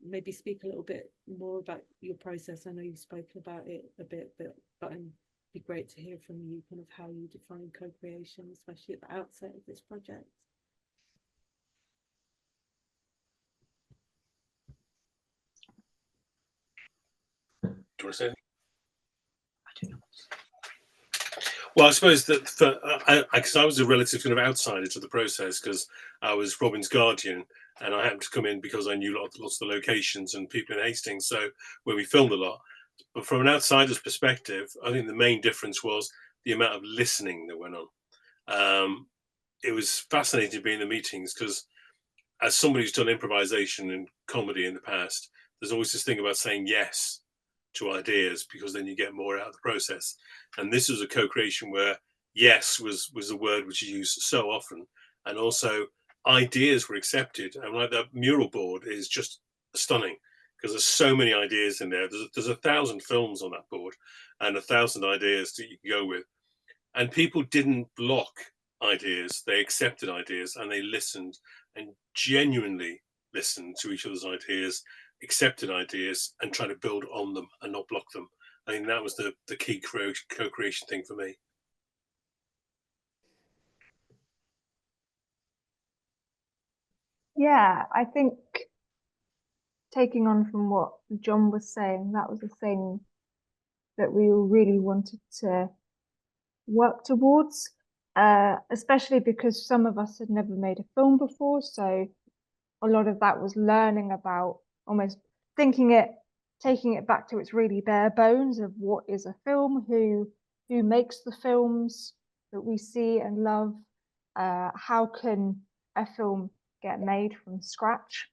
maybe speak a little bit more about your process. I know you've spoken about it a bit, but it'd be great to hear from you kind of how you define co-creation, especially at the outset of this project. Do you want to say anything? Well, I suppose that because I was a relative kind of outsider to the process, because I was Robin's guardian, and I happened to come in because I knew lots of the locations and people in Hastings, so where we filmed a lot. But from an outsider's perspective, I think the main difference was the amount of listening that went on. It was fascinating to be in the meetings, because as somebody who's done improvisation and comedy in the past, there's always this thing about saying yes to ideas, because then you get more out of the process. And this was a co-creation where yes was a word which is used so often, and also ideas were accepted. And like that mural board is just stunning, because there's so many ideas in there. There's 1,000 films on that board and 1,000 ideas that you can go with. And people didn't block ideas, they accepted ideas, and they listened and genuinely listened to each other's ideas, accepted ideas, and try to build on them and not block them. I think that was the key co-creation thing for me. Yeah, I think taking on from what John was saying, that was the thing that we really wanted to work towards, especially because some of us had never made a film before. So a lot of that was learning about, almost taking it back to its really bare bones of what is a film, who makes the films that we see and love, how can a film get made from scratch.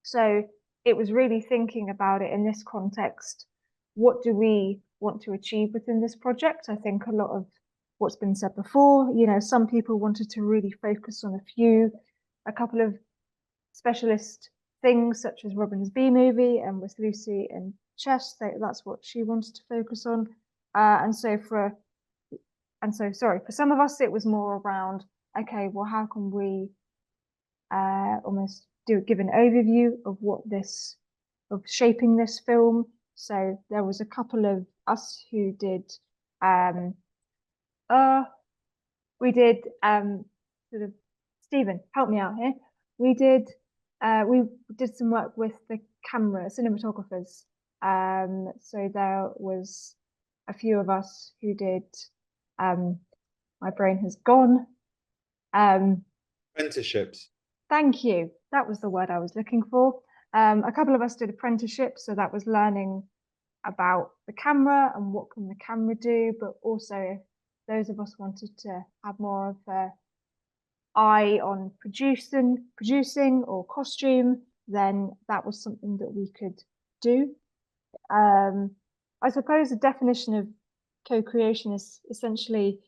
So it was really thinking about it in this context. What do we want to achieve within this project? I think a lot of what's been said before, some people wanted to really focus on a couple of specialist things, such as Robin's B movie and with Lucy and chess. That's what she wanted to focus on. For some of us, it was more around, okay, well, how can we almost give an overview of shaping this film. So there was a couple of us who did sort of, Stephen, help me out here. We did some work with the camera cinematographers. So there was a few of us who did, my brain has gone. Apprenticeships. Thank you. That was the word I was looking for. A couple of us did apprenticeships, so that was learning about the camera and what can the camera do, but also if those of us wanted to have more of an eye on producing or costume, then that was something that we could do. I suppose the definition of co-creation is essentially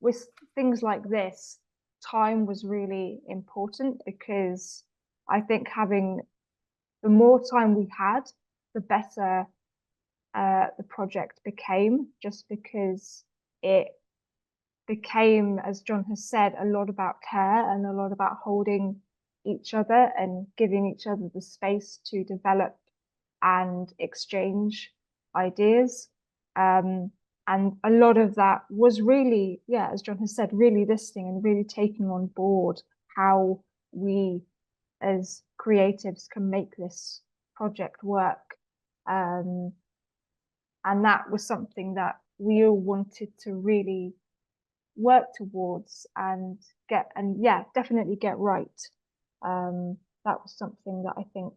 with things like this, time was really important, because I think the more time we had, the better the project became, just because it became, as John has said, a lot about care and a lot about holding each other and giving each other the space to develop and exchange ideas. And a lot of that was really, yeah, as John has said, really listening and really taking on board how we as creatives can make this project work. And that was something that we all wanted to really work towards and definitely get right. That was something that I think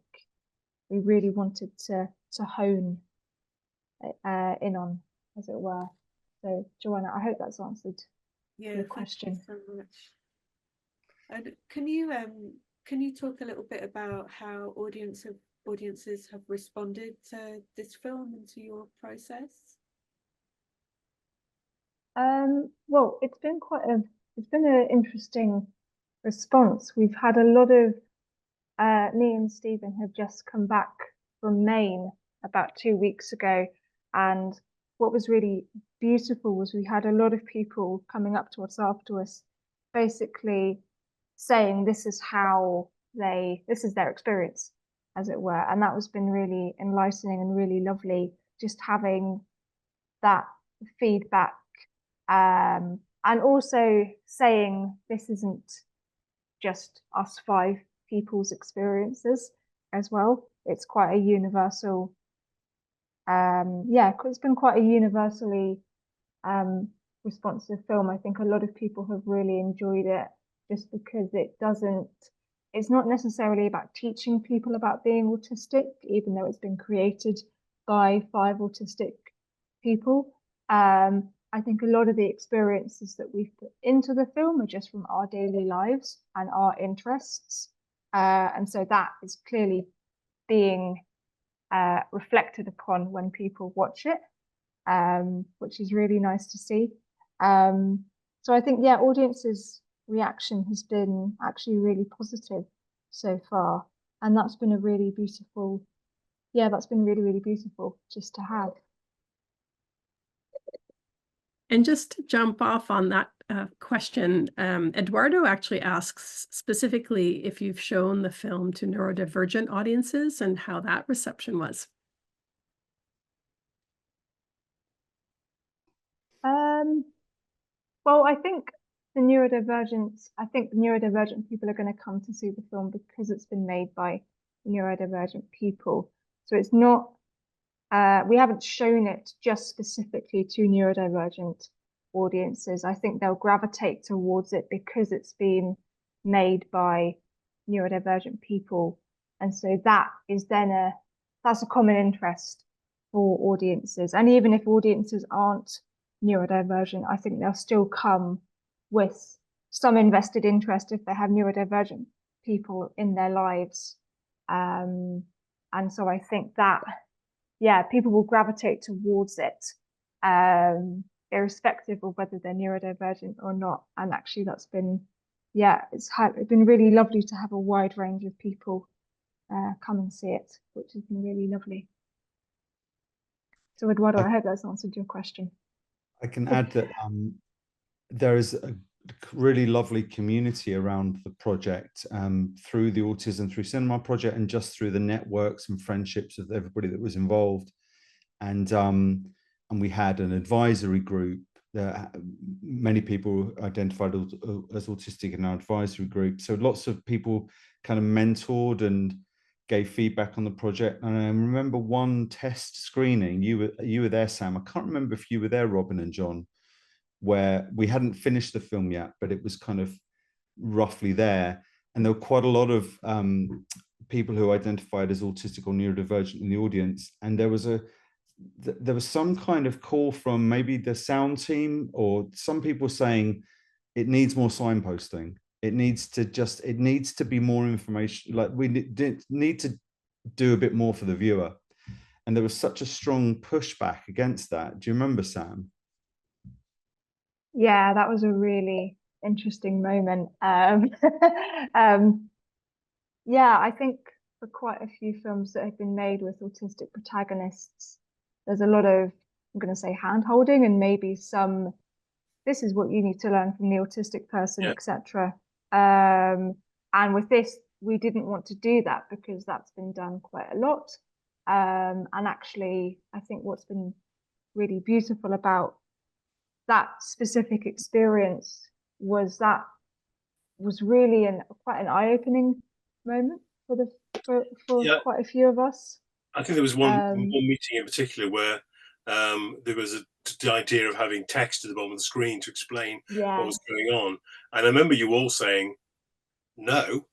we really wanted to hone in on, as it were. So, Joanna, I hope that's answered your question. Thank you so much. And can you talk a little bit about how audiences have responded to this film and to your process? Well, it's been an interesting response. We've had a lot of Lee and Stephen have just come back from Maine about 2 weeks ago, and what was really beautiful was we had a lot of people coming up to us afterwards, basically saying this is their experience, as it were, and that has been really enlightening and really lovely, just having that feedback, and also saying this isn't just us 5 people's experiences as well. It's quite a universal, it's been quite a universally responsive film. I think a lot of people have really enjoyed it, just because it's not necessarily about teaching people about being autistic, even though it's been created by 5 autistic people. I think a lot of the experiences that we've put into the film are just from our daily lives and our interests. And so that is clearly being reflected upon when people watch it, which is really nice to see. So I think, audiences' reaction has been actually really positive so far. And that's been really beautiful just to have. And just to jump off on that question, Eduardo actually asks specifically if you've shown the film to neurodivergent audiences and how that reception was. Well, I think the neurodivergent people are going to come to see the film because it's been made by neurodivergent people. So it's not, we haven't shown it just specifically to neurodivergent audiences. I think they'll gravitate towards it because it's been made by neurodivergent people. And so that is then that's a common interest for audiences. And even if audiences aren't neurodivergent, I think they'll still come with some invested interest if they have neurodivergent people in their lives. And so I think that, people will gravitate towards it, irrespective of whether they're neurodivergent or not. And actually that's been, it's been really lovely to have a wide range of people come and see it, which has been really lovely. So Eduardo, I hope that's answered your question. I can add that there is a really lovely community around the project, through the Autism Through Cinema project, and just through the networks and friendships of everybody that was involved. And we had an advisory group that many people identified as autistic in our advisory group. So lots of people kind of mentored and gave feedback on the project. And I remember one test screening, you were there, Sam. I can't remember if you were there, Robin and John, where we hadn't finished the film yet, but it was kind of roughly there. And there were quite a lot of people who identified as autistic or neurodivergent in the audience. And there was some kind of call from maybe the sound team or some people saying it needs more signposting. It needs to be more information. Like we need to do a bit more for the viewer. And there was such a strong pushback against that. Do you remember, Sam? Yeah, that was a really interesting moment. Yeah, I think for quite a few films that have been made with autistic protagonists, there's a lot of, I'm going to say, hand-holding and maybe some, this is what you need to learn from the autistic person, Yeah. etc. And with this, we didn't want to do that because that's been done quite a lot. And actually, I think what's been really beautiful about that specific experience was that was really quite an eye-opening moment for Yeah. quite a few of us. I think there was one meeting in particular where there was the idea of having text at the bottom of the screen to explain what was going on. And I remember you all saying, no,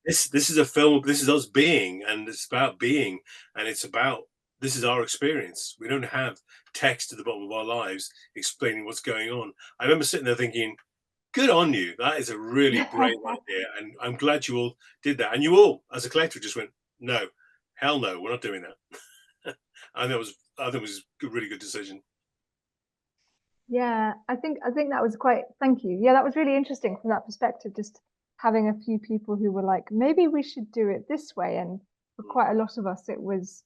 this is a film, this is us being, and it's about being, and it's about, this is our experience. We don't have text at the bottom of our lives explaining what's going on. I remember sitting there thinking, good on you. That is a really brave idea. And I'm glad you all did that. And you all, as a collective, just went, no, hell no, we're not doing that. And I think it was a really good decision. Yeah, I think that was quite, thank you. Yeah, that was really interesting from that perspective, just having a few people who were like, maybe we should do it this way. And for quite a lot of us, it was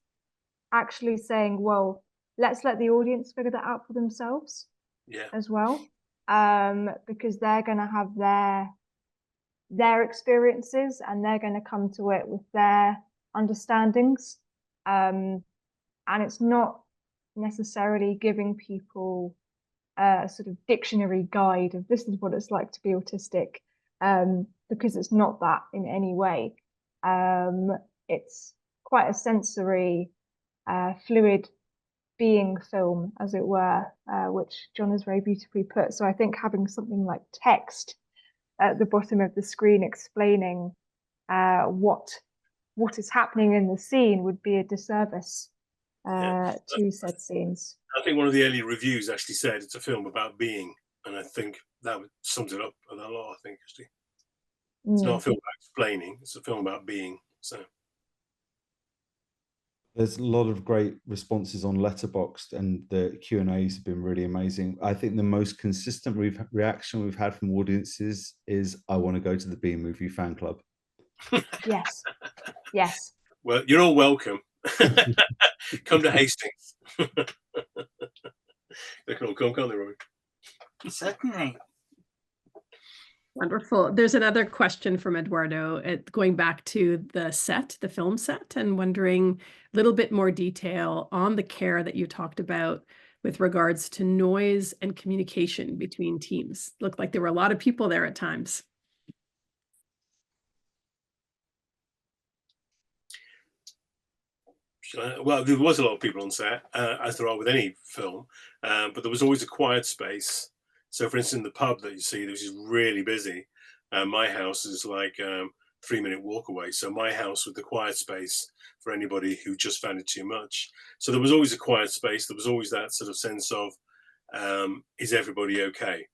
actually saying, well, let's let the audience figure that out for themselves as well. Because they're going to have their experiences and they're going to come to it with their understandings. And it's not necessarily giving people a sort of dictionary guide of this is what it's like to be autistic, because it's not that in any way. It's quite a sensory, fluid being film, as it were, which John has very beautifully put. So I think having something like text at the bottom of the screen explaining what is happening in the scene would be a disservice to said scenes. I think one of the early reviews actually said it's a film about being, and I think that sums it up a lot. I think actually, it's not a film about explaining; it's a film about being. So. There's a lot of great responses on Letterboxd, and the Q&As have been really amazing. I think the most consistent reaction we've had from audiences is, I want to go to the B Movie fan club. Yes. Yes. Well, you're all welcome. Come to Hastings. They can all come, can't they, Robbie? Certainly. Wonderful. There's another question from Eduardo going back to the set, the film set, and wondering a little bit more detail on the care that you talked about with regards to noise and communication between teams. Looked like there were a lot of people there at times. Well, there was a lot of people on set, as there are with any film, but there was always a quiet space. So, for instance, the pub that you see, which is really busy, my house is like 3-minute walk away. So my house with the quiet space for anybody who just found it too much. So there was always a quiet space. There was always that sort of sense of, is everybody okay?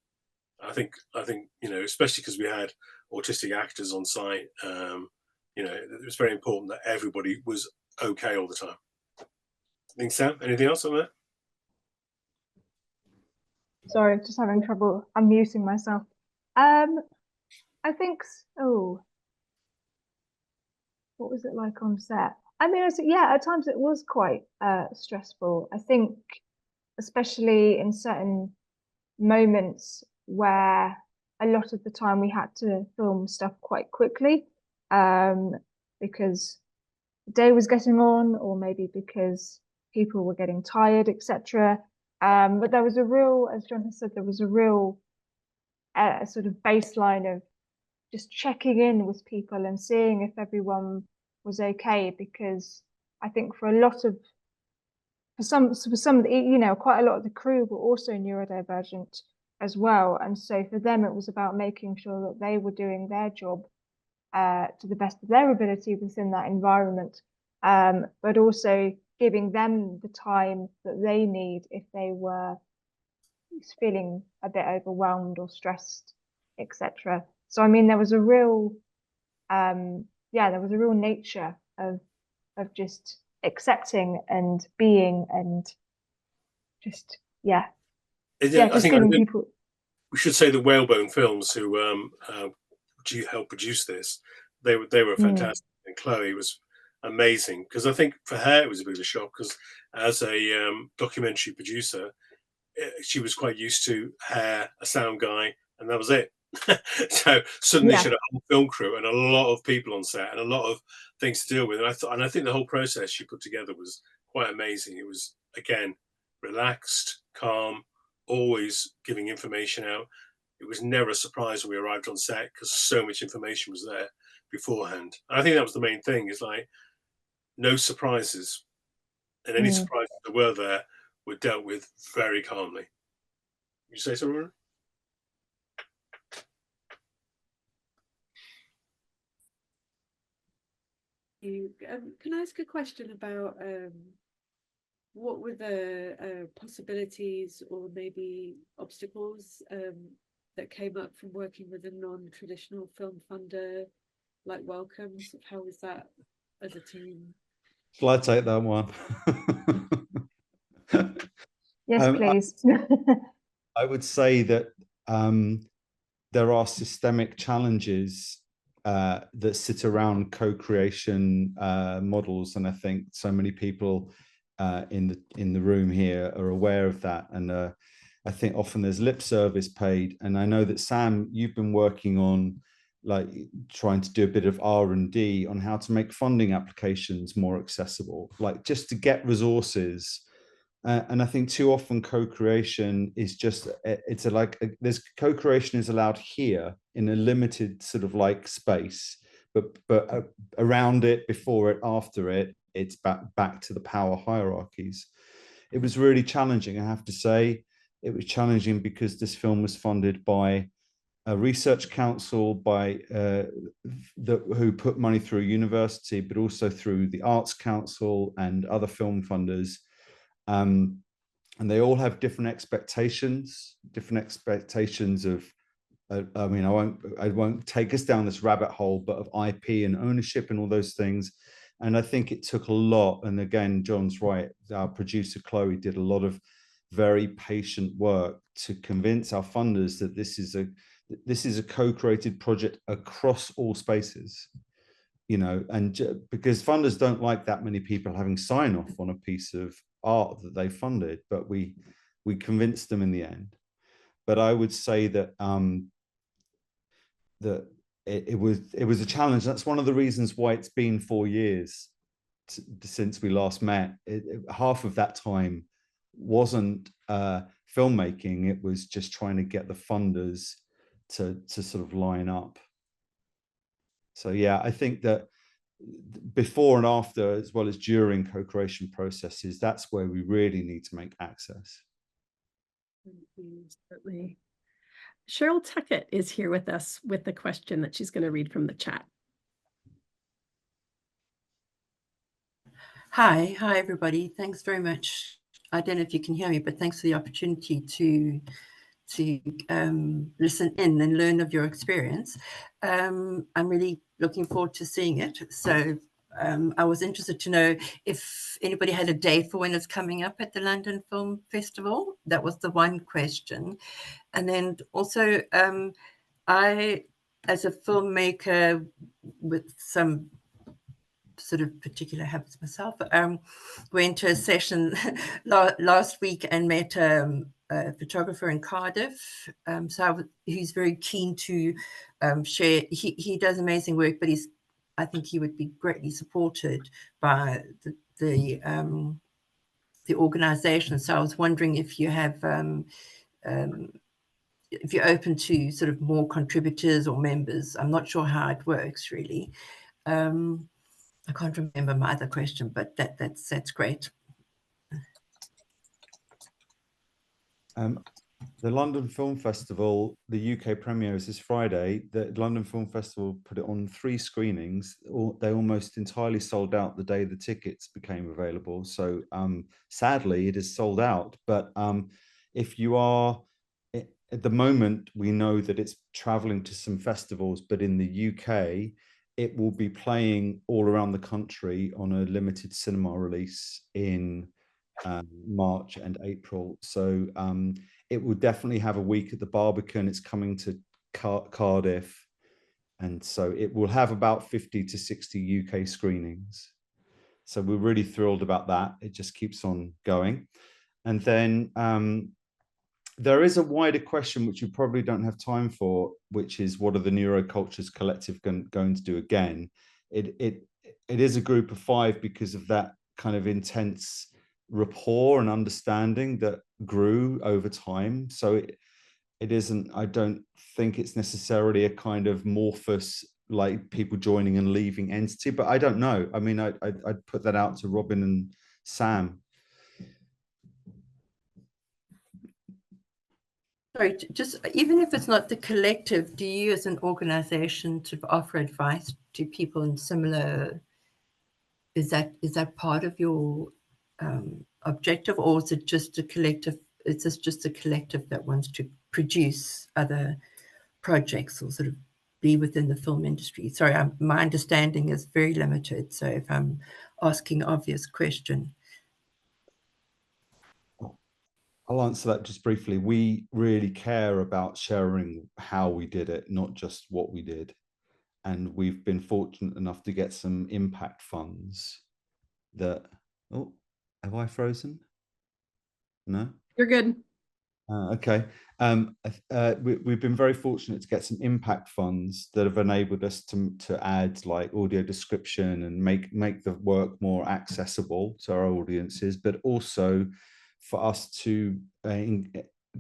I think especially because we had autistic actors on site, it was very important that everybody was okay all the time. I think, Sam, anything else on that? Sorry, just having trouble unmuting myself. I think, what was it like on set? I mean, at times it was quite stressful. I think, especially in certain moments where a lot of the time we had to film stuff quite quickly, because the day was getting on, or maybe because people were getting tired, etc. But there was a real, as John has said, there was a real sort of baseline of just checking in with people and seeing if everyone was okay, because I think for some, quite a lot of the crew were also neurodivergent as well. And so for them, it was about making sure that they were doing their job to the best of their ability within that environment, but also giving them the time that they need if they were feeling a bit overwhelmed or stressed, etc. So I mean, there was a real nature of just accepting and being and just Yeah, I just think giving people. we should say the Whalebone Films who helped produce this. They were fantastic, and Chloe was amazing, because I think for her it was a bit of a shock, because as a documentary producer, she was quite used to hair, a sound guy, and that was it. So suddenly she had a whole film crew and a lot of people on set and a lot of things to deal with. And I think the whole process she put together was quite amazing. It was, again, relaxed, calm, always giving information out. It was never a surprise when we arrived on set, because so much information was there beforehand. And I think that was the main thing, is like no surprises, and any surprises that were there were dealt with very calmly. You say so, Rona? Can I ask a question about what were the possibilities or maybe obstacles that came up from working with a non-traditional film funder like Wellcome? How was that as a team? Shall I take that one? Yes, please. I would say that there are systemic challenges that sit around co-creation models, and I think so many people in the room here are aware of that. And I think often there's lip service paid. And I know that Sam, you've been working on like trying to do a bit of R&D on how to make funding applications more accessible, like just to get resources. And I think too often co-creation is just, there's co-creation is allowed here in a limited sort of like space, but around it, before it, after it, it's back to the power hierarchies. It was really challenging, I have to say. It was challenging because this film was funded by a research council who put money through a university, but also through the Arts Council and other film funders. And they all have different expectations of, I mean, I won't take us down this rabbit hole, but of IP and ownership and all those things. And I think it took a lot. And again, John's right. Our producer, Chloe, did a lot of very patient work to convince our funders that this is a co-created project across all spaces, you know, and because funders don't like that many people having sign off on a piece of art that they funded, but we convinced them in the end. But I would say that that it was a challenge. That's one of the reasons why it's been 4 years since we last met. Half of that time wasn't filmmaking, it was just trying to get the funders to sort of line up. So yeah, I think that before and after, as well as during co-creation processes, that's where we really need to make access. Certainly. Cheryl Tuckett is here with us with the question that she's going to read from the chat. Hi everybody. Thanks very much. I don't know if you can hear me, but thanks for the opportunity to listen in and learn of your experience. I'm really looking forward to seeing it. So I was interested to know if anybody had a date for when it's coming up at the London Film Festival. That was the one question. And then also, I, as a filmmaker with some sort of particular habits myself, went to a session last week and met a photographer in Cardiff. He's very keen to share. He does amazing work, but I think he would be greatly supported by the organization. So I was wondering if you have, if you're open to sort of more contributors or members. I'm not sure how it works really. I can't remember my other question, but that's great. The London Film Festival, the UK premiere is this Friday. The London Film Festival put it on 3 screenings. They almost entirely sold out the day the tickets became available. So sadly, it is sold out. But if you are, at the moment, we know that it's traveling to some festivals, but in the UK, it will be playing all around the country on a limited cinema release in March and April. So it will definitely have a week at the Barbican. It's coming to Cardiff. And so it will have about 50 to 60 UK screenings. So we're really thrilled about that. It just keeps on going. And then there is a wider question, which you probably don't have time for, which is what are the Neurocultures Collective going to do again? It is a group of 5 because of that kind of intense rapport and understanding that grew over time. So it isn't, I don't think it's necessarily a kind of amorphous, like people joining and leaving entity, but I don't know. I mean, I'd put that out to Robin and Sam. Sorry, just even if it's not the collective, do you as an organization to offer advice to people in similar, is that part of your objective, or is it just a collective? Is this just a collective that wants to produce other projects or sort of be within the film industry? Sorry, my understanding is very limited, so if I'm asking an obvious question. I'll answer that just briefly. We really care about sharing how we did it, not just what we did. And we've been fortunate enough to get some impact funds that, oh, have I frozen? No? You're good. Okay. We've been very fortunate to get some impact funds that have enabled us to add like audio description and make the work more accessible to our audiences, but also for us to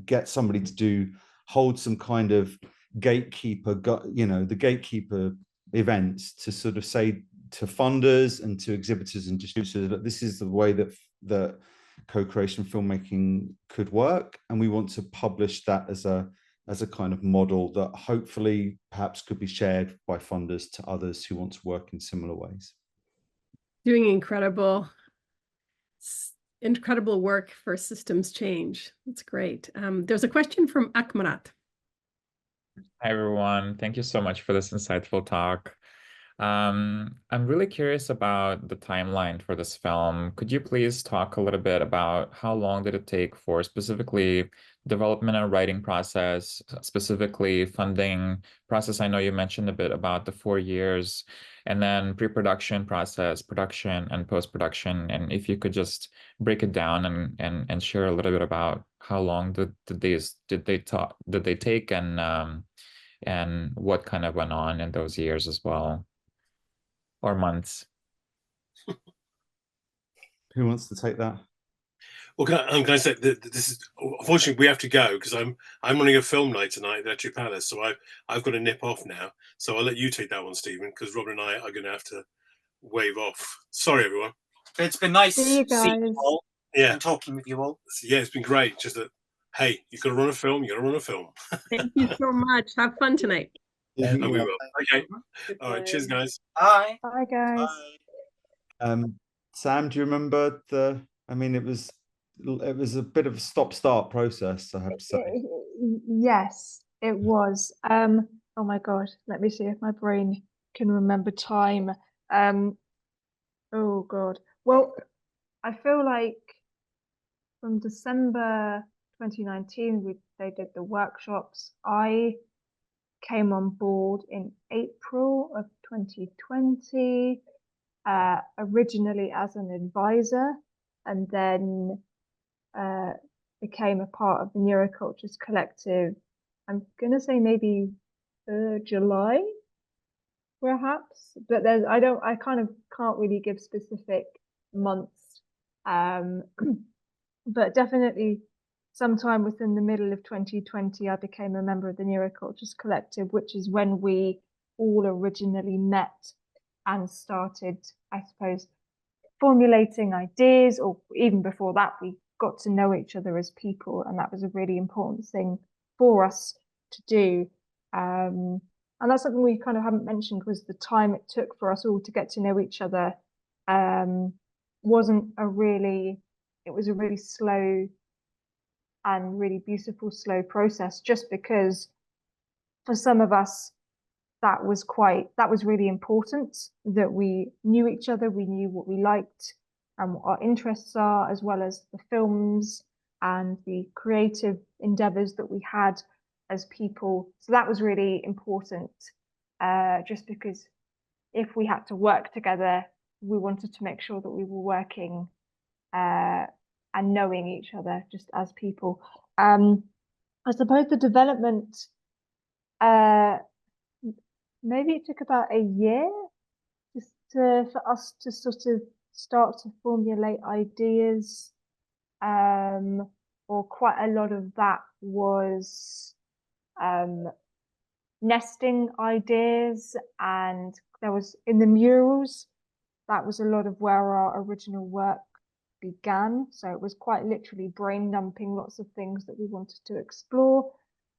get somebody to hold some kind of gatekeeper, the gatekeeper events to sort of say to funders and to exhibitors and distributors that this is the way that co-creation filmmaking could work, and we want to publish that as a kind of model that hopefully perhaps could be shared by funders to others who want to work in similar ways. Doing incredible work for systems change. That's great. There's a question from Akmarat. Hi, everyone. Thank you so much for this insightful talk. I'm really curious about the timeline for this film. Could you please talk a little bit about how long did it take for specifically development and writing process, specifically funding process? I know you mentioned a bit about the 4 years, and then pre-production process, production and post-production. And if you could just break it down and share a little bit about how long did they take and what kind of went on in those years as well. Or months. Who wants to take that? Well, I'm going to say that this is, unfortunately we have to go because I'm running a film night tonight at the Ettrick Palace, so I've got to nip off now. So I'll let you take that one, Stephen, because Robin and I are going to have to wave off. Sorry, everyone. It's been nice See you seeing you guys. all Yeah, and talking with you all. yeah, it's been great. Just that, hey, you've got to run a film. You got to run a film. Thank you so much. Have fun tonight. And we will. Okay. All right. Cheers, guys. Bye. Bye, guys. Bye. Sam, do you remember I mean, it was a bit of a stop-start process, I have to say. Yes, it was. Oh my God, let me see if my brain can remember time. Oh God. Well, I feel like from December 2019, they did the workshops. I came on board in April of 2020, originally as an advisor, and then became a part of the Neurocultures Collective. I'm gonna say maybe July, perhaps, but I kind of can't really give specific months, but definitely sometime within the middle of 2020, I became a member of the Neurocultures Collective, which is when we all originally met and started, I suppose, formulating ideas, or even before that, we got to know each other as people, and that was a really important thing for us to do. And that's something we kind of haven't mentioned, was the time it took for us all to get to know each other. It was a really slow and really beautiful, slow process, just because for some of us, that was really important, that we knew each other, we knew what we liked, and what our interests are, as well as the films and the creative endeavors that we had as people. So that was really important, just because if we had to work together, we wanted to make sure that we were working and knowing each other just as people. I suppose the development, maybe it took about a year just for us to sort of start to formulate ideas, or quite a lot of that was nesting ideas, and there was in the murals, that was a lot of where our original work began. So it was quite literally brain dumping lots of things that we wanted to explore.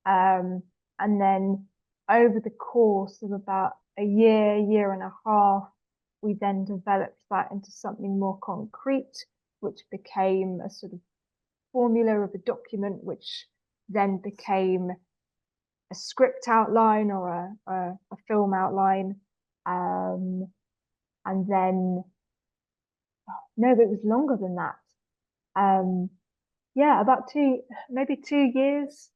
And then over the course of about a year and a half, we then developed that into something more concrete, which became a sort of formula of a document, which then became a script outline or a film outline. And then, no, it was longer than that. Yeah, about maybe 2 years.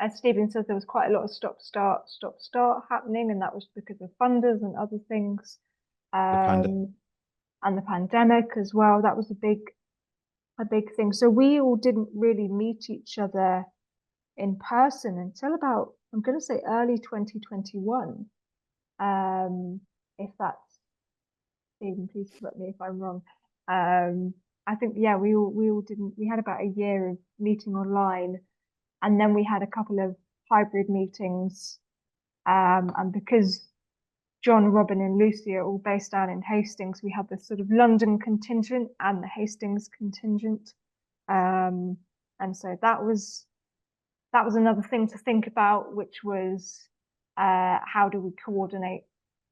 As Stephen says, there was quite a lot of stop start happening, and that was because of funders and other things. And the pandemic as well. That was a big thing. So we all didn't really meet each other in person until about, I'm going to say early 2021. If that's, Stephen, please correct me if I'm wrong. I think, yeah, we all didn't, we had about a year of meeting online, and then we had a couple of hybrid meetings. And because John, Robin and Lucy are all based down in Hastings, we had this sort of London contingent and the Hastings contingent. And so that was another thing to think about, which was how do we coordinate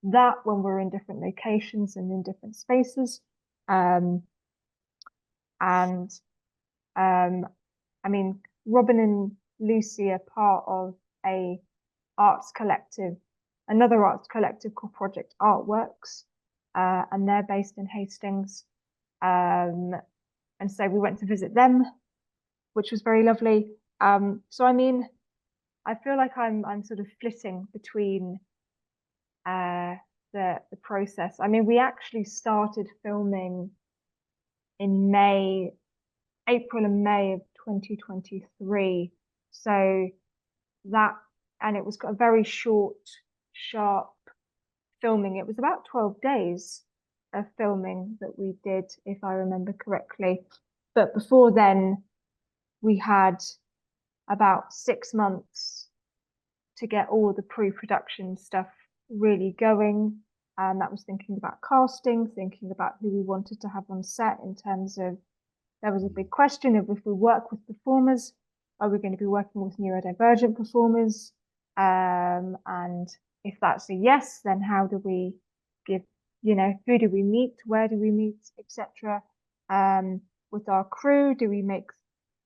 that when we're in different locations and in different spaces. I mean, Robin and Lucy are part of another arts collective called Project Artworks, and they're based in Hastings. And so we went to visit them, which was very lovely. So I mean, I feel like I'm sort of flitting between the process. I mean, we actually started filming in April and May of 2023. So that, and it was a very short, sharp filming. It was about 12 days of filming that we did, if I remember correctly. But before then, we had about 6 months to get all the pre-production stuff really going. And that was thinking about casting, thinking about who we wanted to have on set in terms of, there was a big question of if we work with performers, are we going to be working with neurodivergent performers? And if that's a yes, then how do we give, who do we meet, where do we meet, etc. With our crew, do we make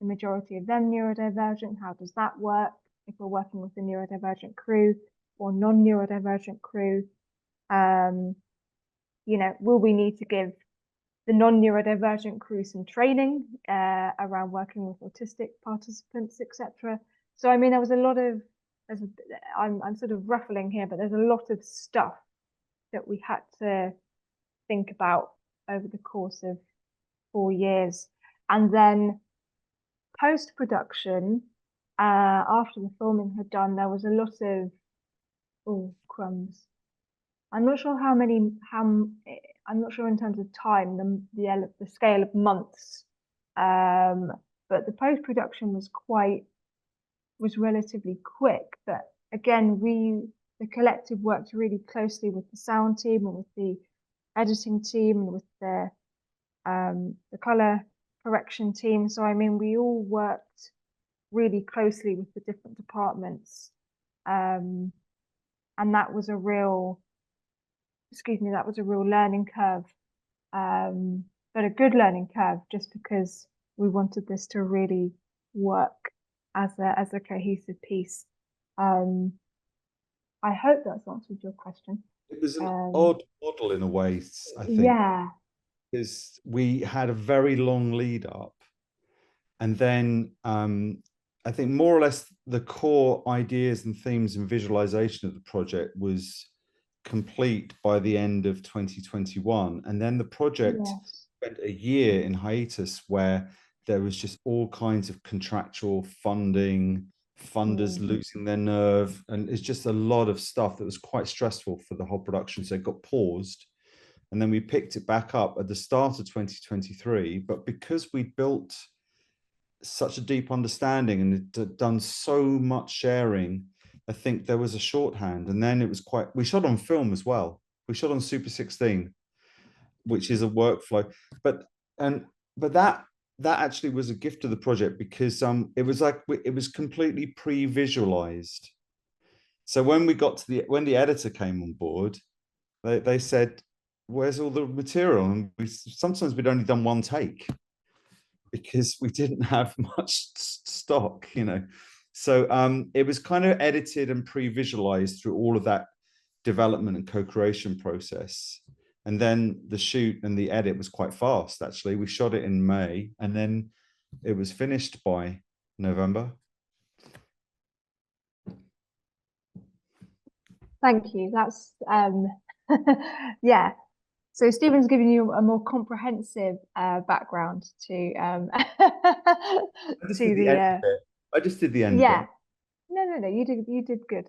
the majority of them neurodivergent? How does that work if we're working with a neurodivergent crew or non-neurodivergent crew? Will we need to give the non-neurodivergent crew some training around working with autistic participants, etc. So I mean, there was a lot of, I'm sort of ruffling here, but there's a lot of stuff that we had to think about over the course of 4 years. And then post-production, after the filming had done, there was a lot of, crumbs. I'm not sure I'm not sure in terms of time, the scale of months, but the post-production was relatively quick. But again, the collective worked really closely with the sound team and with the editing team and with the color correction team. So I mean, we all worked really closely with the different departments, and that was a real learning curve, but a good learning curve, just because we wanted this to really work as a cohesive piece. I hope that's answered your question. It was an odd model in a way, I think. Yeah. because we had a very long lead up. And then I think more or less the core ideas and themes and visualization of the project was complete by the end of 2021. And then the project spent a year in hiatus where there was just all kinds of contractual funding, funders losing their nerve. And it's just a lot of stuff that was quite stressful for the whole production. So it got paused. And then we picked it back up at the start of 2023. But because we built such a deep understanding and had done so much sharing, I think there was a shorthand. And then it was we shot on film as well. We shot on Super 16, which is a workflow. But that actually was a gift to the project, because it was like it was completely pre-visualized. So when we got to when the editor came on board, they said, "Where's all the material?" And sometimes we'd only done one take, because we didn't have much stock, you know. So it was kind of edited and pre-visualized through all of that development and co-creation process. And then the shoot and the edit was quite fast, actually. We shot it in May, and then it was finished by November. Thank you. That's yeah. So Stephen's given you a more comprehensive background to I just did the end. Yeah. No. You did good.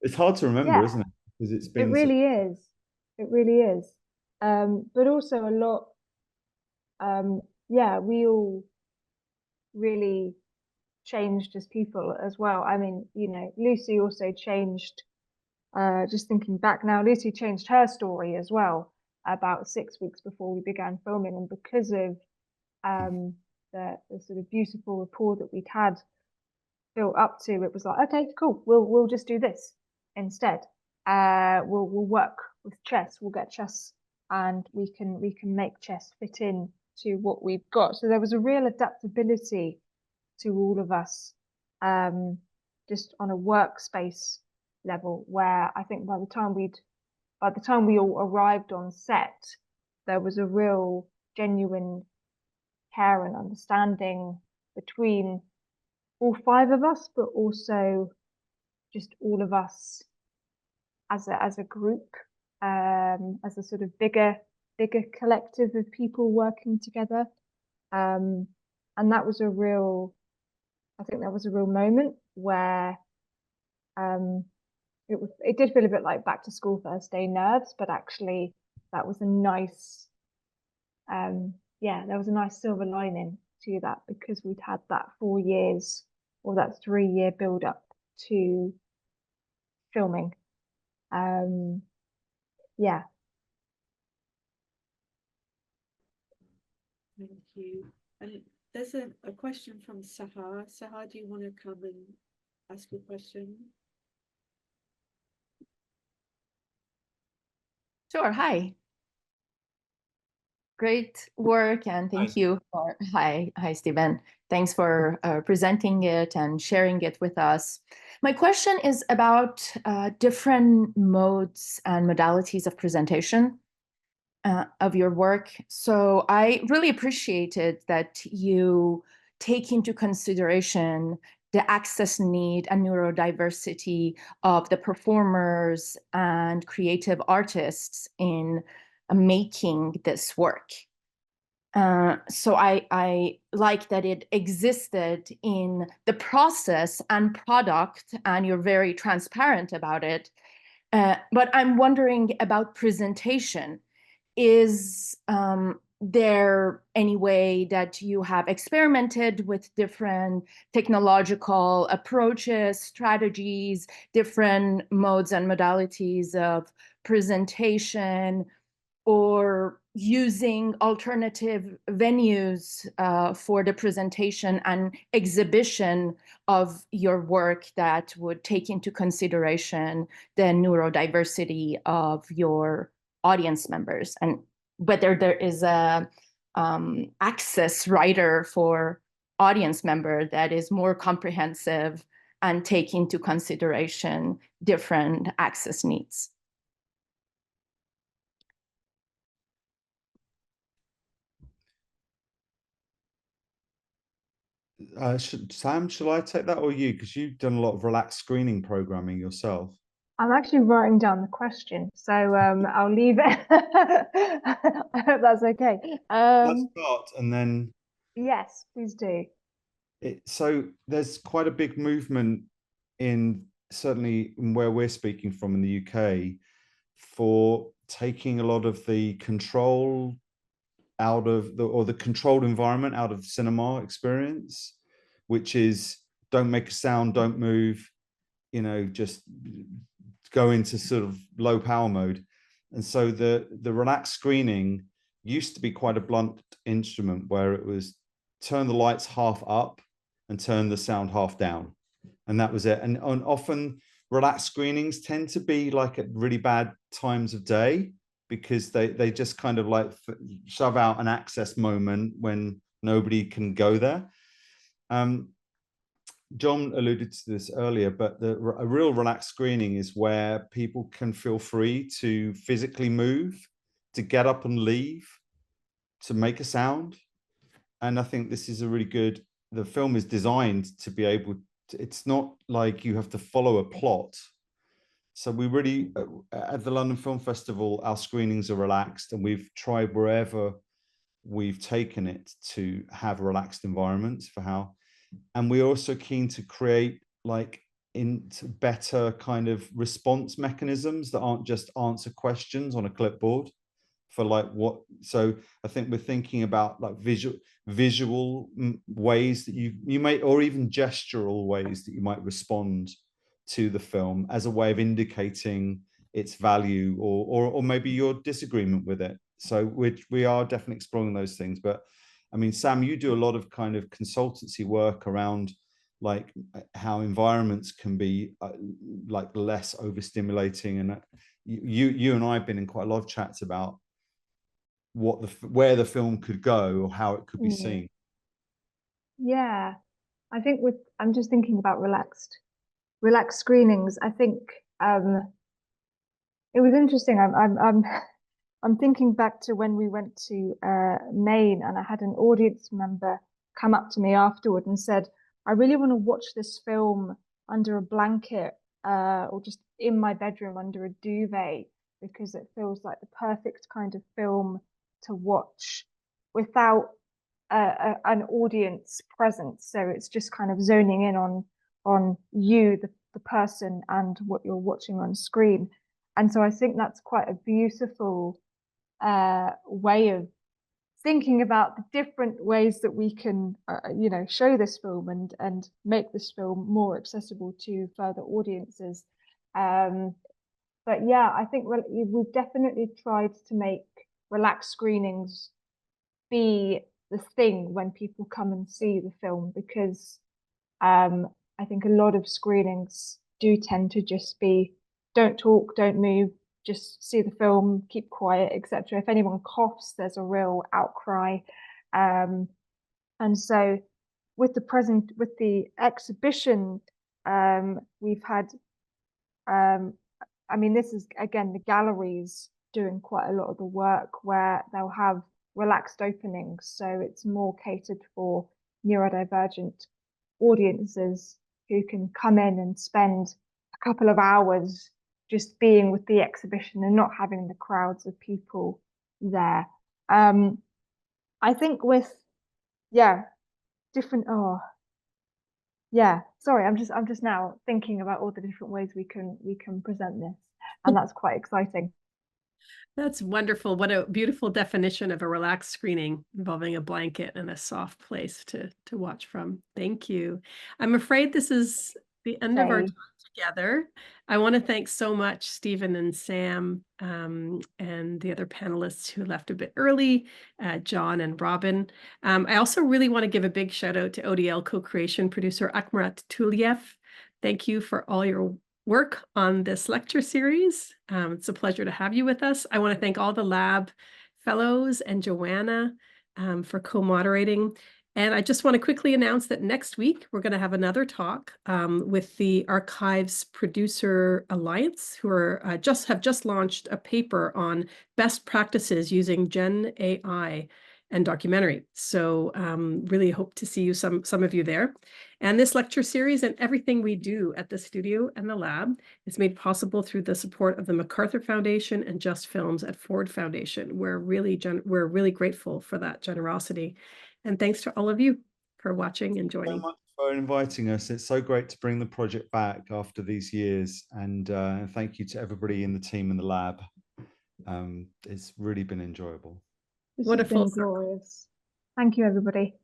It's hard to remember, isn't it? Because it's been. It really is. It really is. But also a lot. Yeah, we all really changed as people as well. I mean, you know, Lucy also changed. Just thinking back now, Lucy changed her story as well about 6 weeks before we began filming, and because of the sort of beautiful rapport that we'd had built up to, it was like, okay, cool, we'll just do this instead. We'll work with chess. We'll get chess, and we can make chess fit in to what we've got. So there was a real adaptability to all of us, just on a workspace level, where I think by the time we all arrived on set, there was a real genuine care and understanding between all 5 of us, but also just all of us as a group, as a sort of bigger collective of people working together. And that was I think that was a real moment where it did feel a bit like back to school first day nerves, but actually that was a nice, there was a nice silver lining to that, because we'd had that 4 years or that 3-year build up to filming. Yeah. Thank you. And there's a question from Sahar. Sahar, do you want to come and ask your question? Sure. Hi. Great work, and thank you for hi Stephen. Thanks for presenting it and sharing it with us. My question is about different modes and modalities of presentation of your work. So I really appreciated that you take into consideration the access need and neurodiversity of the performers and creative artists in making this work. So I like that it existed in the process and product, and you're very transparent about it. But I'm wondering about presentation. Is there any way that you have experimented with different technological approaches, strategies, different modes and modalities of presentation, or using alternative venues for the presentation and exhibition of your work that would take into consideration the neurodiversity of your audience members, and whether there is a access rider for audience member that is more comprehensive and take into consideration different access needs? Sam, shall I take that, or you? Because you've done a lot of relaxed screening programming yourself. I'm actually writing down the question, so I'll leave it. I hope that's okay. Let's start, and then Yes, please do. so there's quite a big movement in, certainly in where we're speaking from in the UK, for taking a lot of the control out of the controlled environment out of cinema experience, which is don't make a sound, don't move, just go into sort of low power mode. And so the relaxed screening used to be quite a blunt instrument, where it was turn the lights half up and turn the sound half down, and that was it. And often relaxed screenings tend to be like at really bad times of day, because they just kind of like shove out an access moment when nobody can go there. John alluded to this earlier, but a real relaxed screening is where people can feel free to physically move, to get up and leave, to make a sound. And I think this is a really good, the film is designed to be able to, it's not like you have to follow a plot. So we really, at the London Film Festival, our screenings are relaxed, and we've tried wherever we've taken it to have relaxed environments for how, and we're also keen to create like into better kind of response mechanisms that aren't just answer questions on a clipboard for like what. So I think we're thinking about like visual ways that you may, or even gestural ways that you might respond to the film as a way of indicating its value, or maybe your disagreement with it. So we are definitely exploring those things. But I mean, Sam, you do a lot of kind of consultancy work around like how environments can be like less overstimulating, and you and I have been in quite a lot of chats about where the film could go or how it could be seen. Yeah, I think I'm just thinking about relaxed screenings. I think it was interesting. I'm thinking back to when we went to Maine, and I had an audience member come up to me afterward and said, I really want to watch this film under a blanket or just in my bedroom under a duvet, because it feels like the perfect kind of film to watch without an audience present. So it's just kind of zoning in on you, the person, and what you're watching on screen. And so I think that's quite a beautiful way of thinking about the different ways that we can, show this film and make this film more accessible to further audiences. But yeah, I think we've definitely tried to make relaxed screenings be the thing when people come and see the film, because I think a lot of screenings do tend to just be don't talk, don't move, just see the film, keep quiet, etc. If anyone coughs, there's a real outcry. And so with the exhibition, we've had, I mean, this is again the galleries doing quite a lot of the work, where they'll have relaxed openings. So it's more catered for neurodivergent audiences who can come in and spend a couple of hours just being with the exhibition and not having the crowds of people there. I think with different sorry, I'm just now thinking about all the different ways we can present this, and that's quite exciting. That's wonderful. What a beautiful definition of a relaxed screening, involving a blanket and a soft place to watch from. Thank you. I'm afraid this is the end of our time together. I want to thank so much Stephen and Sam and the other panelists who left a bit early, John and Robin. I also really want to give a big shout out to ODL co-creation producer Akmarat Tuliev. Thank you for all your work on this lecture series. It's a pleasure to have you with us. I want to thank all the lab fellows and Joanna for co-moderating. And I just want to quickly announce that next week, we're going to have another talk with the Archives Producer Alliance, who are have just launched a paper on best practices using Gen AI and documentary. So really hope to see you, some of you there. And this lecture series and everything we do at the studio and the lab is made possible through the support of the MacArthur Foundation and Just Films at Ford Foundation. We're really grateful for that generosity. And thanks to all of you for watching and joining. Thank you so much for inviting us. It's so great to bring the project back after these years. And thank you to everybody in the team in the lab. It's really been enjoyable. This What has a full been circle. glorious. Thank you, everybody.